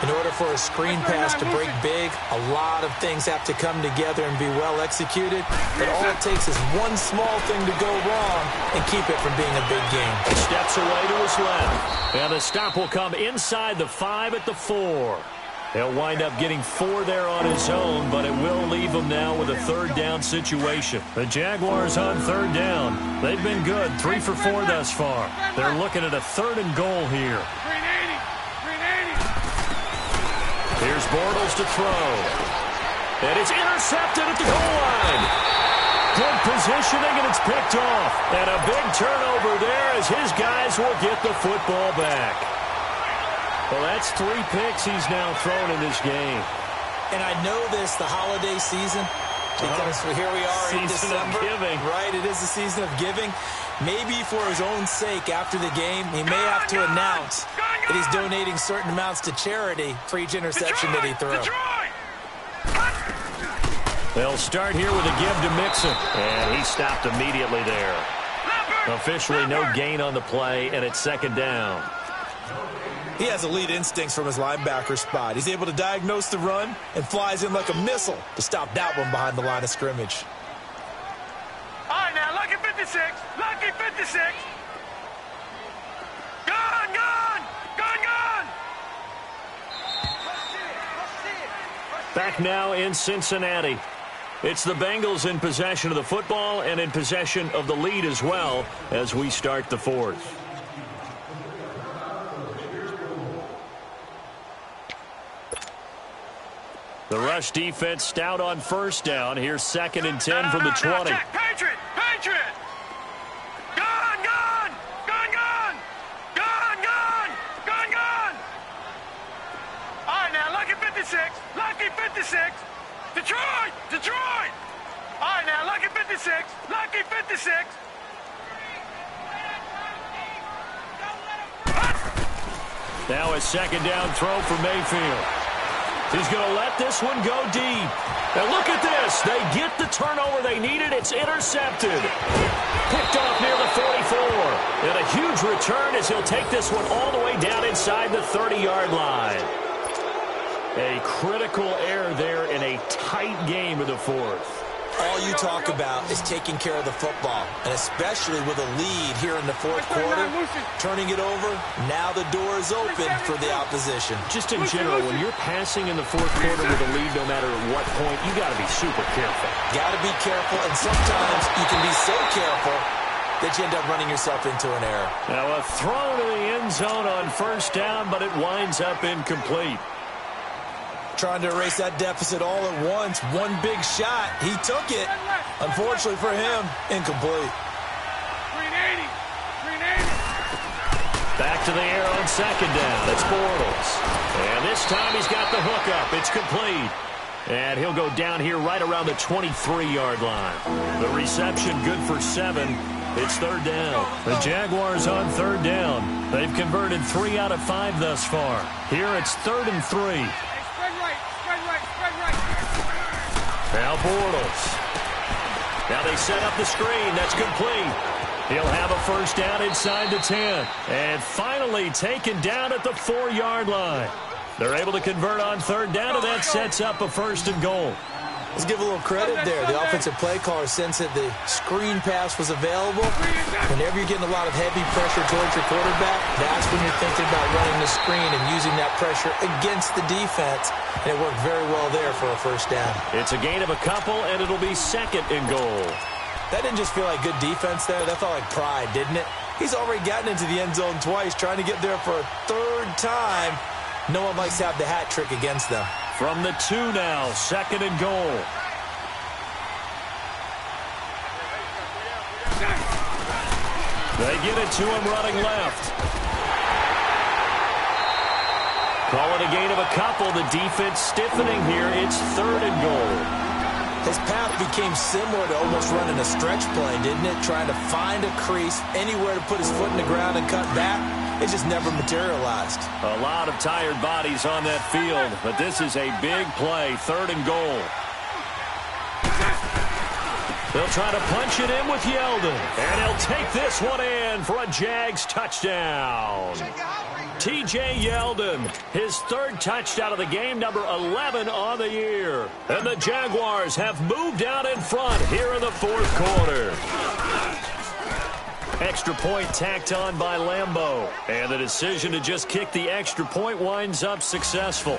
In order for a screen pass to break big, a lot of things have to come together and be well executed. But all it takes is one small thing to go wrong and keep it from being a big game. He steps away to his left. And the stop will come inside the 5 at the 4. He'll wind up getting 4 there on his own, but it will leave him now with a 3rd down situation. The Jaguars on 3rd down. They've been good, 3 for 4 thus far. They're looking at a 3rd and goal here. 380. Here's Bortles to throw. And it's intercepted at the goal line. Good positioning, and it's picked off. And a big turnover there as his guys will get the football back. Well, that's 3 picks he's now thrown in this game. And I know this, the holiday season, because here we are in December. Season of giving. Right, it is the season of giving. Maybe for his own sake after the game, he may have to announce that he's donating certain amounts to charity for each interception that he throws. They'll start here with a give to Mixon. And he stopped immediately there. Officially no gain on the play, and it's 2nd down. He has elite instincts from his linebacker spot. He's able to diagnose the run and flies in like a missile to stop that one behind the line of scrimmage. All right, now, lucky 56. Lucky 56. Gone. Back now in Cincinnati. It's the Bengals in possession of the football and in possession of the lead as well as we start the 4th. The rush defense stout on 1st down. Here's 2nd and 10 from the 20. Jack, Patriot. Gone. All right, now, lucky 56. Lucky 56. Detroit. All right, now, lucky 56. Lucky 56. Now a 2nd down throw for Mayfield. He's going to let this one go deep. And look at this. They get the turnover they needed. It's intercepted. Picked off near the 44. And a huge return as he'll take this one all the way down inside the 30-yard line. A critical error there in a tight game of the 4th. All you talk about is taking care of the football, and especially with a lead here in the 4th quarter, turning it over, now the door is open for the opposition. Just in general, when you're passing in the 4th quarter with a lead, no matter at what point, you got to be super careful. Got to be careful, and sometimes you can be so careful that you end up running yourself into an error. Now a throw to the end zone on 1st down, but it winds up incomplete. Trying to erase that deficit all at once. One big shot. He took it. Unfortunately for him, incomplete. 380. Back to the air on 2nd down. It's Bortles. And this time he's got the hook up. It's complete. And he'll go down here right around the 23-yard line. The reception good for 7. It's 3rd down. The Jaguars on 3rd down. They've converted 3 out of 5 thus far. Here it's 3rd and 3. Now Bortles. Now they set up the screen. That's complete. He'll have a 1st down inside the 10. And finally taken down at the 4-yard line. They're able to convert on 3rd down, and that sets up a 1st and goal. Let's give a little credit there. The offensive play caller sensed that the screen pass was available. Whenever you're getting a lot of heavy pressure towards your quarterback, that's when you're thinking about running the screen and using that pressure against the defense. And it worked very well there for a 1st down. It's a gain of a couple, and it'll be 2nd and goal. That didn't just feel like good defense there. That felt like pride, didn't it? He's already gotten into the end zone twice, trying to get there for a 3rd time. No one likes to have the hat trick against them. From the 2 now, 2nd and goal. They get it to him running left. Call it a gain of a couple. The defense stiffening here. It's 3rd and goal. His path became similar to almost running a stretch play, didn't it? Trying to find a crease, anywhere to put his foot in the ground and cut back. It just never materialized. A lot of tired bodies on that field, but this is a big play. 3rd and goal. They'll try to punch it in with Yeldon. And he'll take this one in for a Jags touchdown. T.J. Yeldon, his 3rd touchdown of the game, number 11 on the year. And the Jaguars have moved out in front here in the 4th quarter. Extra point tacked on by Lambeau. And the decision to just kick the extra point winds up successful.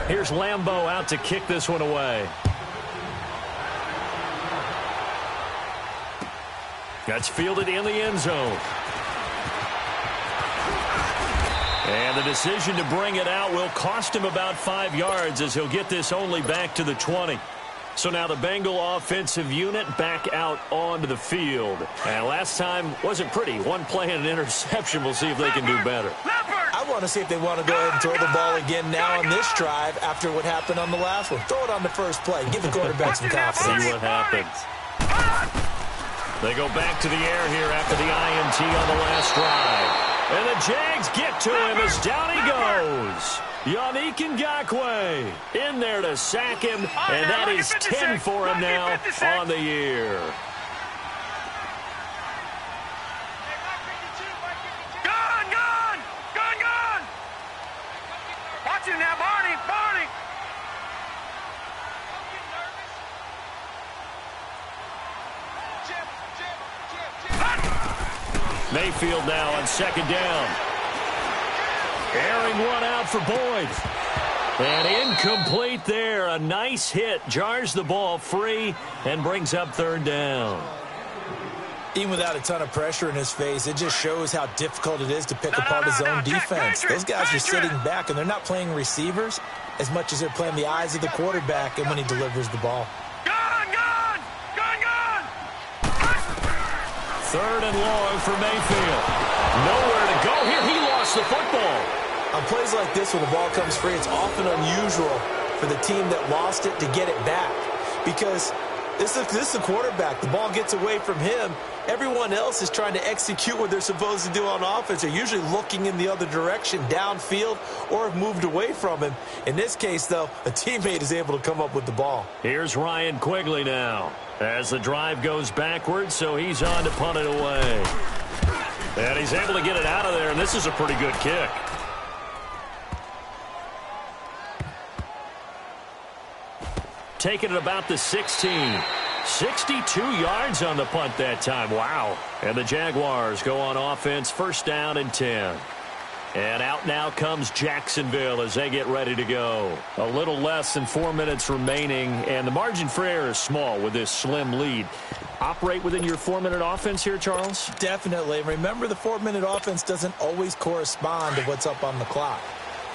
Here's Lambeau out to kick this one away. That's fielded in the end zone. And the decision to bring it out will cost him about 5 yards as he'll get this only back to the 20. So now the Bengal offensive unit back out onto the field. And last time wasn't pretty. One play and an interception. We'll see if they can do better. I want to see if they want to go ahead and throw the ball again now on this drive after what happened on the last one. Throw it on the first play. Give the quarterback some confidence. See what happens. They go back to the air here after the INT on the last drive. And the Jags get to him as down he goes. Yannick Ngakoue in there to sack him, and that is 10 for him now on the year. Gone! Watch him now, Barney! Mayfield now on 2nd down. Airing one out for Boyd. And incomplete there. A nice hit. Jars the ball free and brings up 3rd down. Even without a ton of pressure in his face, it just shows how difficult it is to pick apart his own defense. Those guys are sitting back, and they're not playing receivers as much as they're playing the eyes of the quarterback and when he delivers the ball. Gone! 3rd and long for Mayfield. Nowhere to go here. He lost the football. On plays like this, when the ball comes free, it's often unusual for the team that lost it to get it back. Because this is a quarterback. The ball gets away from him. Everyone else is trying to execute what they're supposed to do on offense. They're usually looking in the other direction, downfield, or have moved away from him. In this case, though, a teammate is able to come up with the ball. Here's Ryan Quigley now as the drive goes backwards, so he's on to punt it away. And he's able to get it out of there, and this is a pretty good kick. Taking it about the 16. 62 yards on the punt that time. Wow. And the Jaguars go on offense, 1st down and 10. And out now comes Jacksonville as they get ready to go. A little less than 4 minutes remaining, and the margin for error is small with this slim lead. Operate within your 4-minute offense here, Charles? Definitely. Remember, the 4-minute offense doesn't always correspond to what's up on the clock.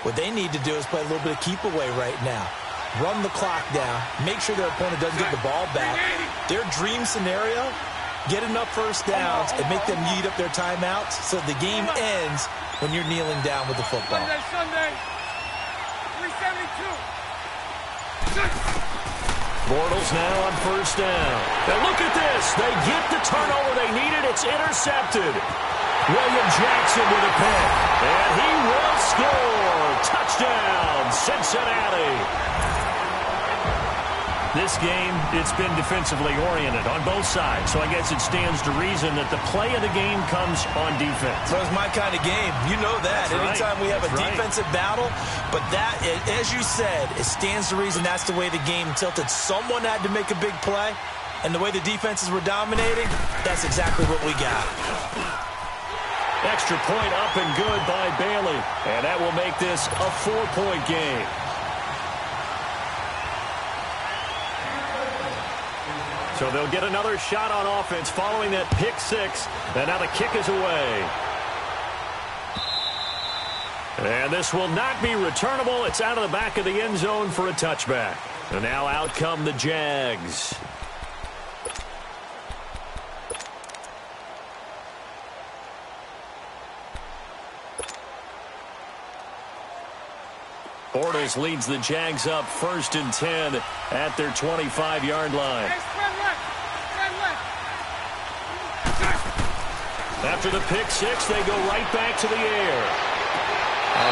What they need to do is play a little bit of keep away right now. Run the clock down. Make sure their opponent doesn't get the ball back. Their dream scenario, get enough 1st downs and make them eat up their timeouts so the game ends when you're kneeling down with the football. Sunday, 372. Bortles now on 1st down. And look at this. They get the turnover they needed. It's intercepted. William Jackson with a pick. And he will score. Touchdown, Cincinnati. This game, it's been defensively oriented on both sides, so I guess it stands to reason that the play of the game comes on defense. So it's my kind of game. You know that. Anytime we have a defensive battle, but that, as you said, it stands to reason that's the way the game tilted. Someone had to make a big play, and the way the defenses were dominating, that's exactly what we got. Extra point up and good by Bailey, and that will make this a 4-point game. So they'll get another shot on offense following that pick 6. And now the kick is away. And this will not be returnable. It's out of the back of the end zone for a touchback. And now out come the Jags. Bortles leads the Jags up 1st and 10 at their 25-yard line. After the pick six, they go right back to the air.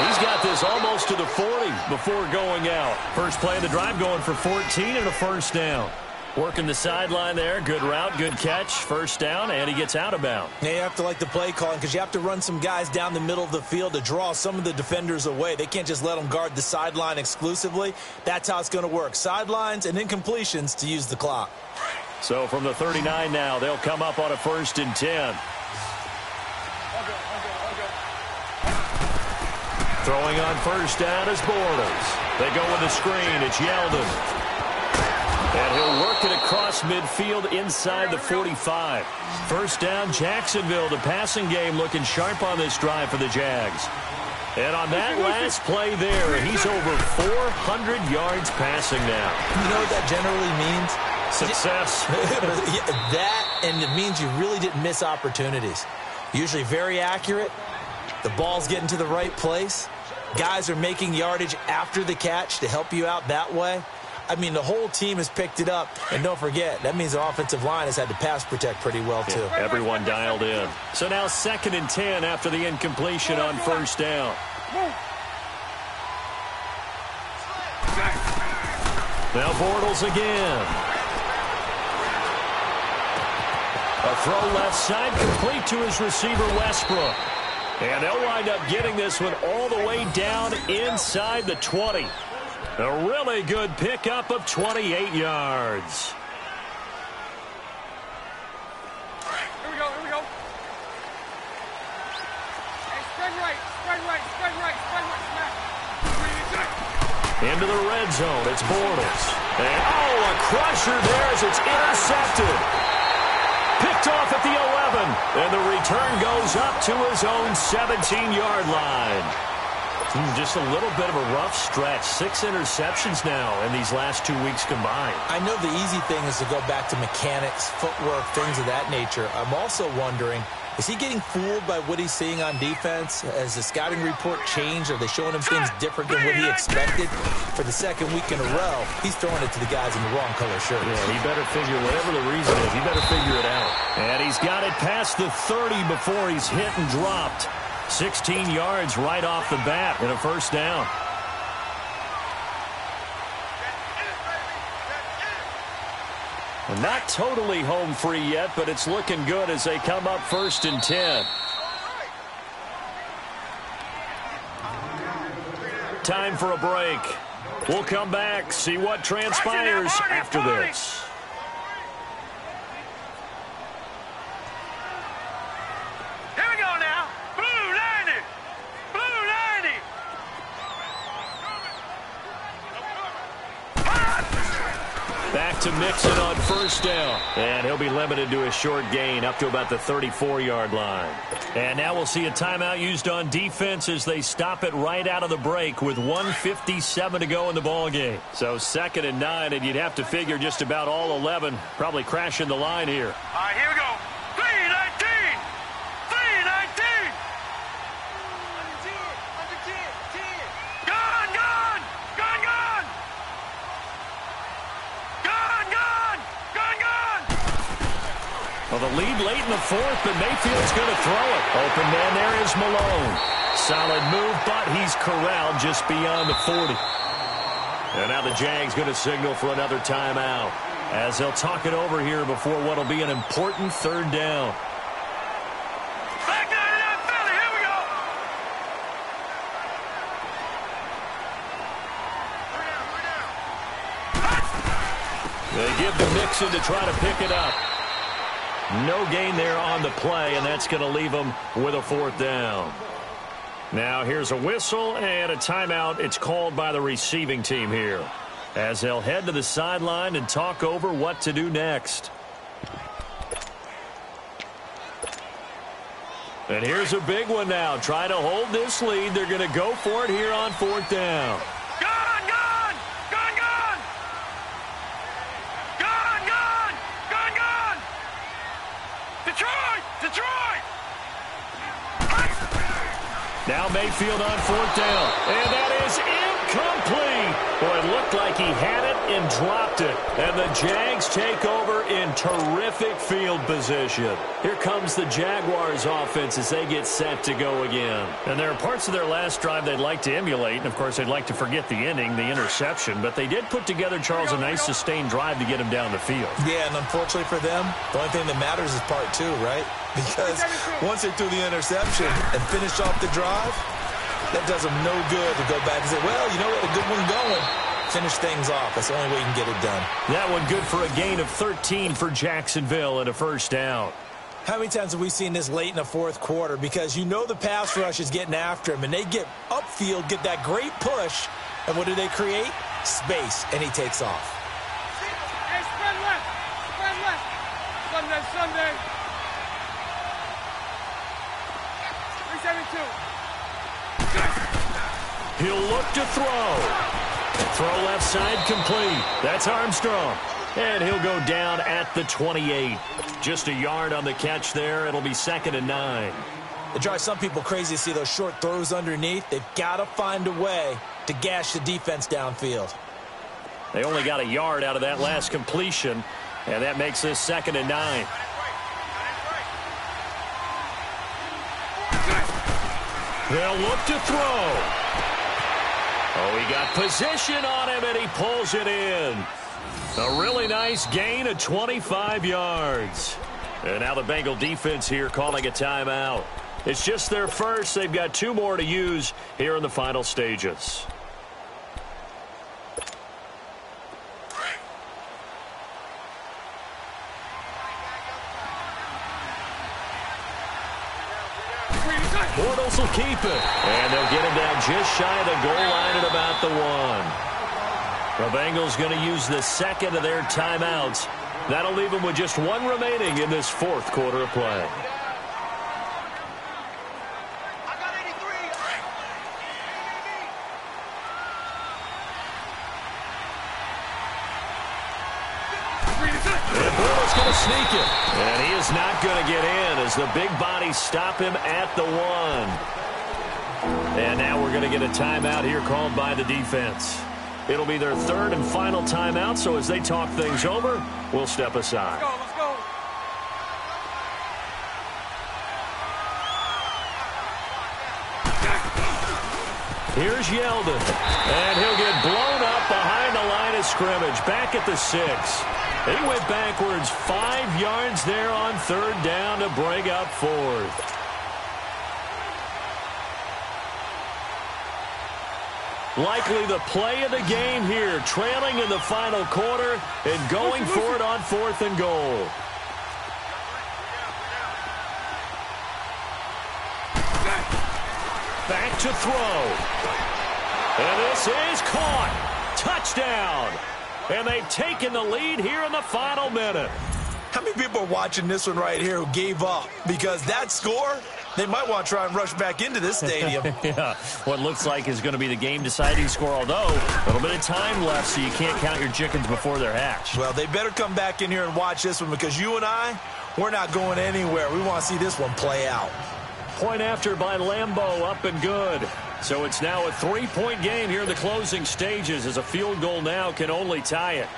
He's got this almost to the 40 before going out. First play of the drive going for 14 and a first down. Working the sideline there. Good route, good catch. First down, and he gets out of bounds. Yeah, you have to like the play calling because you have to run some guys down the middle of the field to draw some of the defenders away. They can't just let them guard the sideline exclusively. That's how it's going to work. Sidelines and incompletions to use the clock. So from the 39 now, they'll come up on a 1st and 10. Throwing on first down is Bortles. They go with the screen. It's Yeldon. And he'll work it across midfield inside the 45. First down, Jacksonville. The passing game looking sharp on this drive for the Jags. And on that last play there, he's over 400 yards passing now. You know what that generally means? Success. That, and it means you really didn't miss opportunities. Usually very accurate. The ball's getting to the right place. Guys are making yardage after the catch to help you out that way. I mean, the whole team has picked it up. And don't forget, that means the offensive line has had to pass protect pretty well, too. Yeah, everyone dialed in. So now 2nd and 10 after the incompletion on first down. Now Bortles again. A throw left side complete to his receiver, Westbrook. And they'll wind up getting this one all the way down inside the 20. A really good pickup of 28 yards. Here we go. Hey, spread right. Into the red zone, it's Bortles. And, a crusher there as it's intercepted. Picked off at the 11, and the return goes up to his own 17-yard line. Just a little bit of a rough stretch. 6 interceptions now in these last 2 weeks combined. I know the easy thing is to go back to mechanics, footwork, things of that nature. I'm also wondering, is he getting fooled by what he's seeing on defense? Has the scouting report changed? Are they showing him things different than what he expected? For the second week in a row, he's throwing it to the guys in the wrong color shirts. Yeah, he better figure, whatever the reason is, he better figure it out. And he's got it past the 30 before he's hit and dropped. 16 yards right off the bat and a first down. Not totally home free yet, but it's looking good as they come up 1st and 10. Time for a break. We'll come back, see what transpires after this. Here we go now. Blue 90. Back to Mixon on first down. And he'll be limited to a short gain up to about the 34-yard line. And now we'll see a timeout used on defense as they stop it right out of the break with 1:57 to go in the ballgame. So 2nd and 9, and you'd have to figure just about all 11 probably crashing the line here. All right, here we go. 319. Well, the lead late in the 4th, but Mayfield's going to throw it. Open man there is Malone. Solid move, but he's corralled just beyond the 40. And now the Jags going to signal for another timeout as they'll talk it over here before what will be an important 3rd down. Back down to that Philly. Here we go. They give to Mixon to try to pick it up. No gain there on the play, and that's going to leave them with a 4th down. Now here's a whistle and a timeout. It's called by the receiving team here as they'll head to the sideline and talk over what to do next. And here's a big one now. Trying to hold this lead. They're going to go for it here on 4th down. Gone, gone! Gone, gone! Gone, gone! Gone, gone! Detroit! Detroit! Now Mayfield on 4th down. And that is incomplete. Boy, it looked like he had it and dropped it. And the Jags take over in terrific field position. Here comes the Jaguars offense as they get set to go again. And there are parts of their last drive they'd like to emulate. And, of course, they'd like to forget the inning, the interception. But they did put together, Charles, a nice sustained drive to get him down the field. Yeah, and unfortunately for them, the only thing that matters is part 2, right? Because once they threw the interception and finished off the drive, that does them no good to go back and say, well, you know what, a good one going. Finish things off. That's the only way you can get it done. That one good for a gain of 13 for Jacksonville and a 1st down. How many times have we seen this late in the 4th quarter? Because you know the pass rush is getting after him, and they get upfield, get that great push, and what do they create? Space, and he takes off. Hey, spread left! Spread left! Sunday! 372. He'll look to throw. Throw left side complete. That's Armstrong. And he'll go down at the 28. Just a yard on the catch there. It'll be 2nd and 9. It drives some people crazy to see those short throws underneath. They've got to find a way to gash the defense downfield. They only got a yard out of that last completion, and that makes this 2nd and 9. They'll look to throw. Oh, he got position on him, and he pulls it in. A really nice gain of 25 yards. And now the Bengal defense here calling a timeout. It's just their first. They've got 2 more to use here in the final stages. Bortles will keep it. And they'll get him down just shy of the goal line at about the 1. The Bengals going to use the 2nd of their timeouts. That'll leave them with just 1 remaining in this 4th quarter of play. And Bortles going to sneak it. And he is not going to get in as the big bodies stop him at the 1. And now we're going to get a timeout here called by the defense. It'll be their 3rd and final timeout, so as they talk things over, we'll step aside. Let's go. Here's Yeldon. And he'll get blown up behind the line of scrimmage, back at the 6. He went backwards 5 yards there on 3rd down to bring up 4th. Likely the play of the game here, trailing in the final quarter and going for it on 4th and goal. Back to throw. And this is caught. Touchdown. And they've taken the lead here in the final minute. How many people are watching this one right here who gave up? Because that score, they might want to try and rush back into this stadium. Yeah, what looks like is going to be the game-deciding score, although a little bit of time left, so you can't count your chickens before they're hatched. Well, they better come back in here and watch this one because you and I, we're not going anywhere. We want to see this one play out. Point after by Lambeau, up and good. So it's now a 3-point game here in the closing stages as a field goal now can only tie it.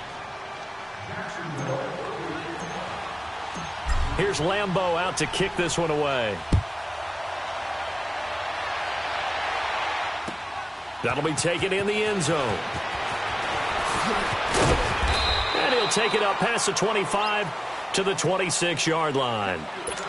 Here's Lambeau out to kick this one away. That'll be taken in the end zone. And he'll take it up past the 25 to the 26-yard line.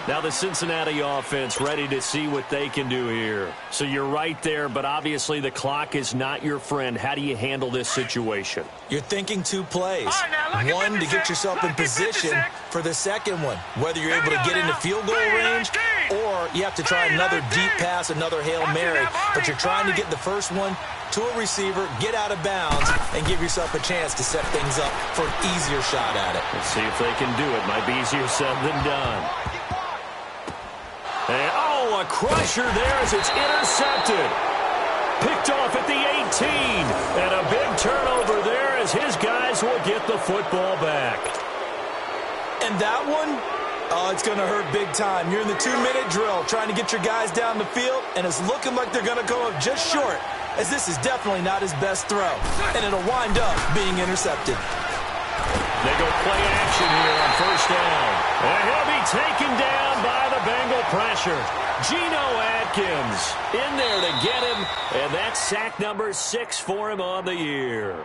Now the Cincinnati offense ready to see what they can do here. So you're right there, but obviously the clock is not your friend. How do you handle this situation? You're thinking 2 plays. All right, now, one to get yourself in position for the second one. Whether you're able to get into field goal range or you have to try another deep pass, another Hail Mary. But you're trying to get the first one to a receiver, get out of bounds, and give yourself a chance to set things up for an easier shot at it. Let's see if they can do it. Might be easier said than done. And, oh, a a crusher there as it's intercepted. Picked off at the 18. And a big turnover there as his guys will get the football back. And that one, oh, it's going to hurt big time. You're in the 2-minute drill trying to get your guys down the field, and it's looking like they're going to go up just short, as this is definitely not his best throw. And it'll wind up being intercepted. They go play action here on first down. And he'll be taken down by the Bengal pressure. Geno Atkins in there to get him. And that's sack number 6 for him on the year.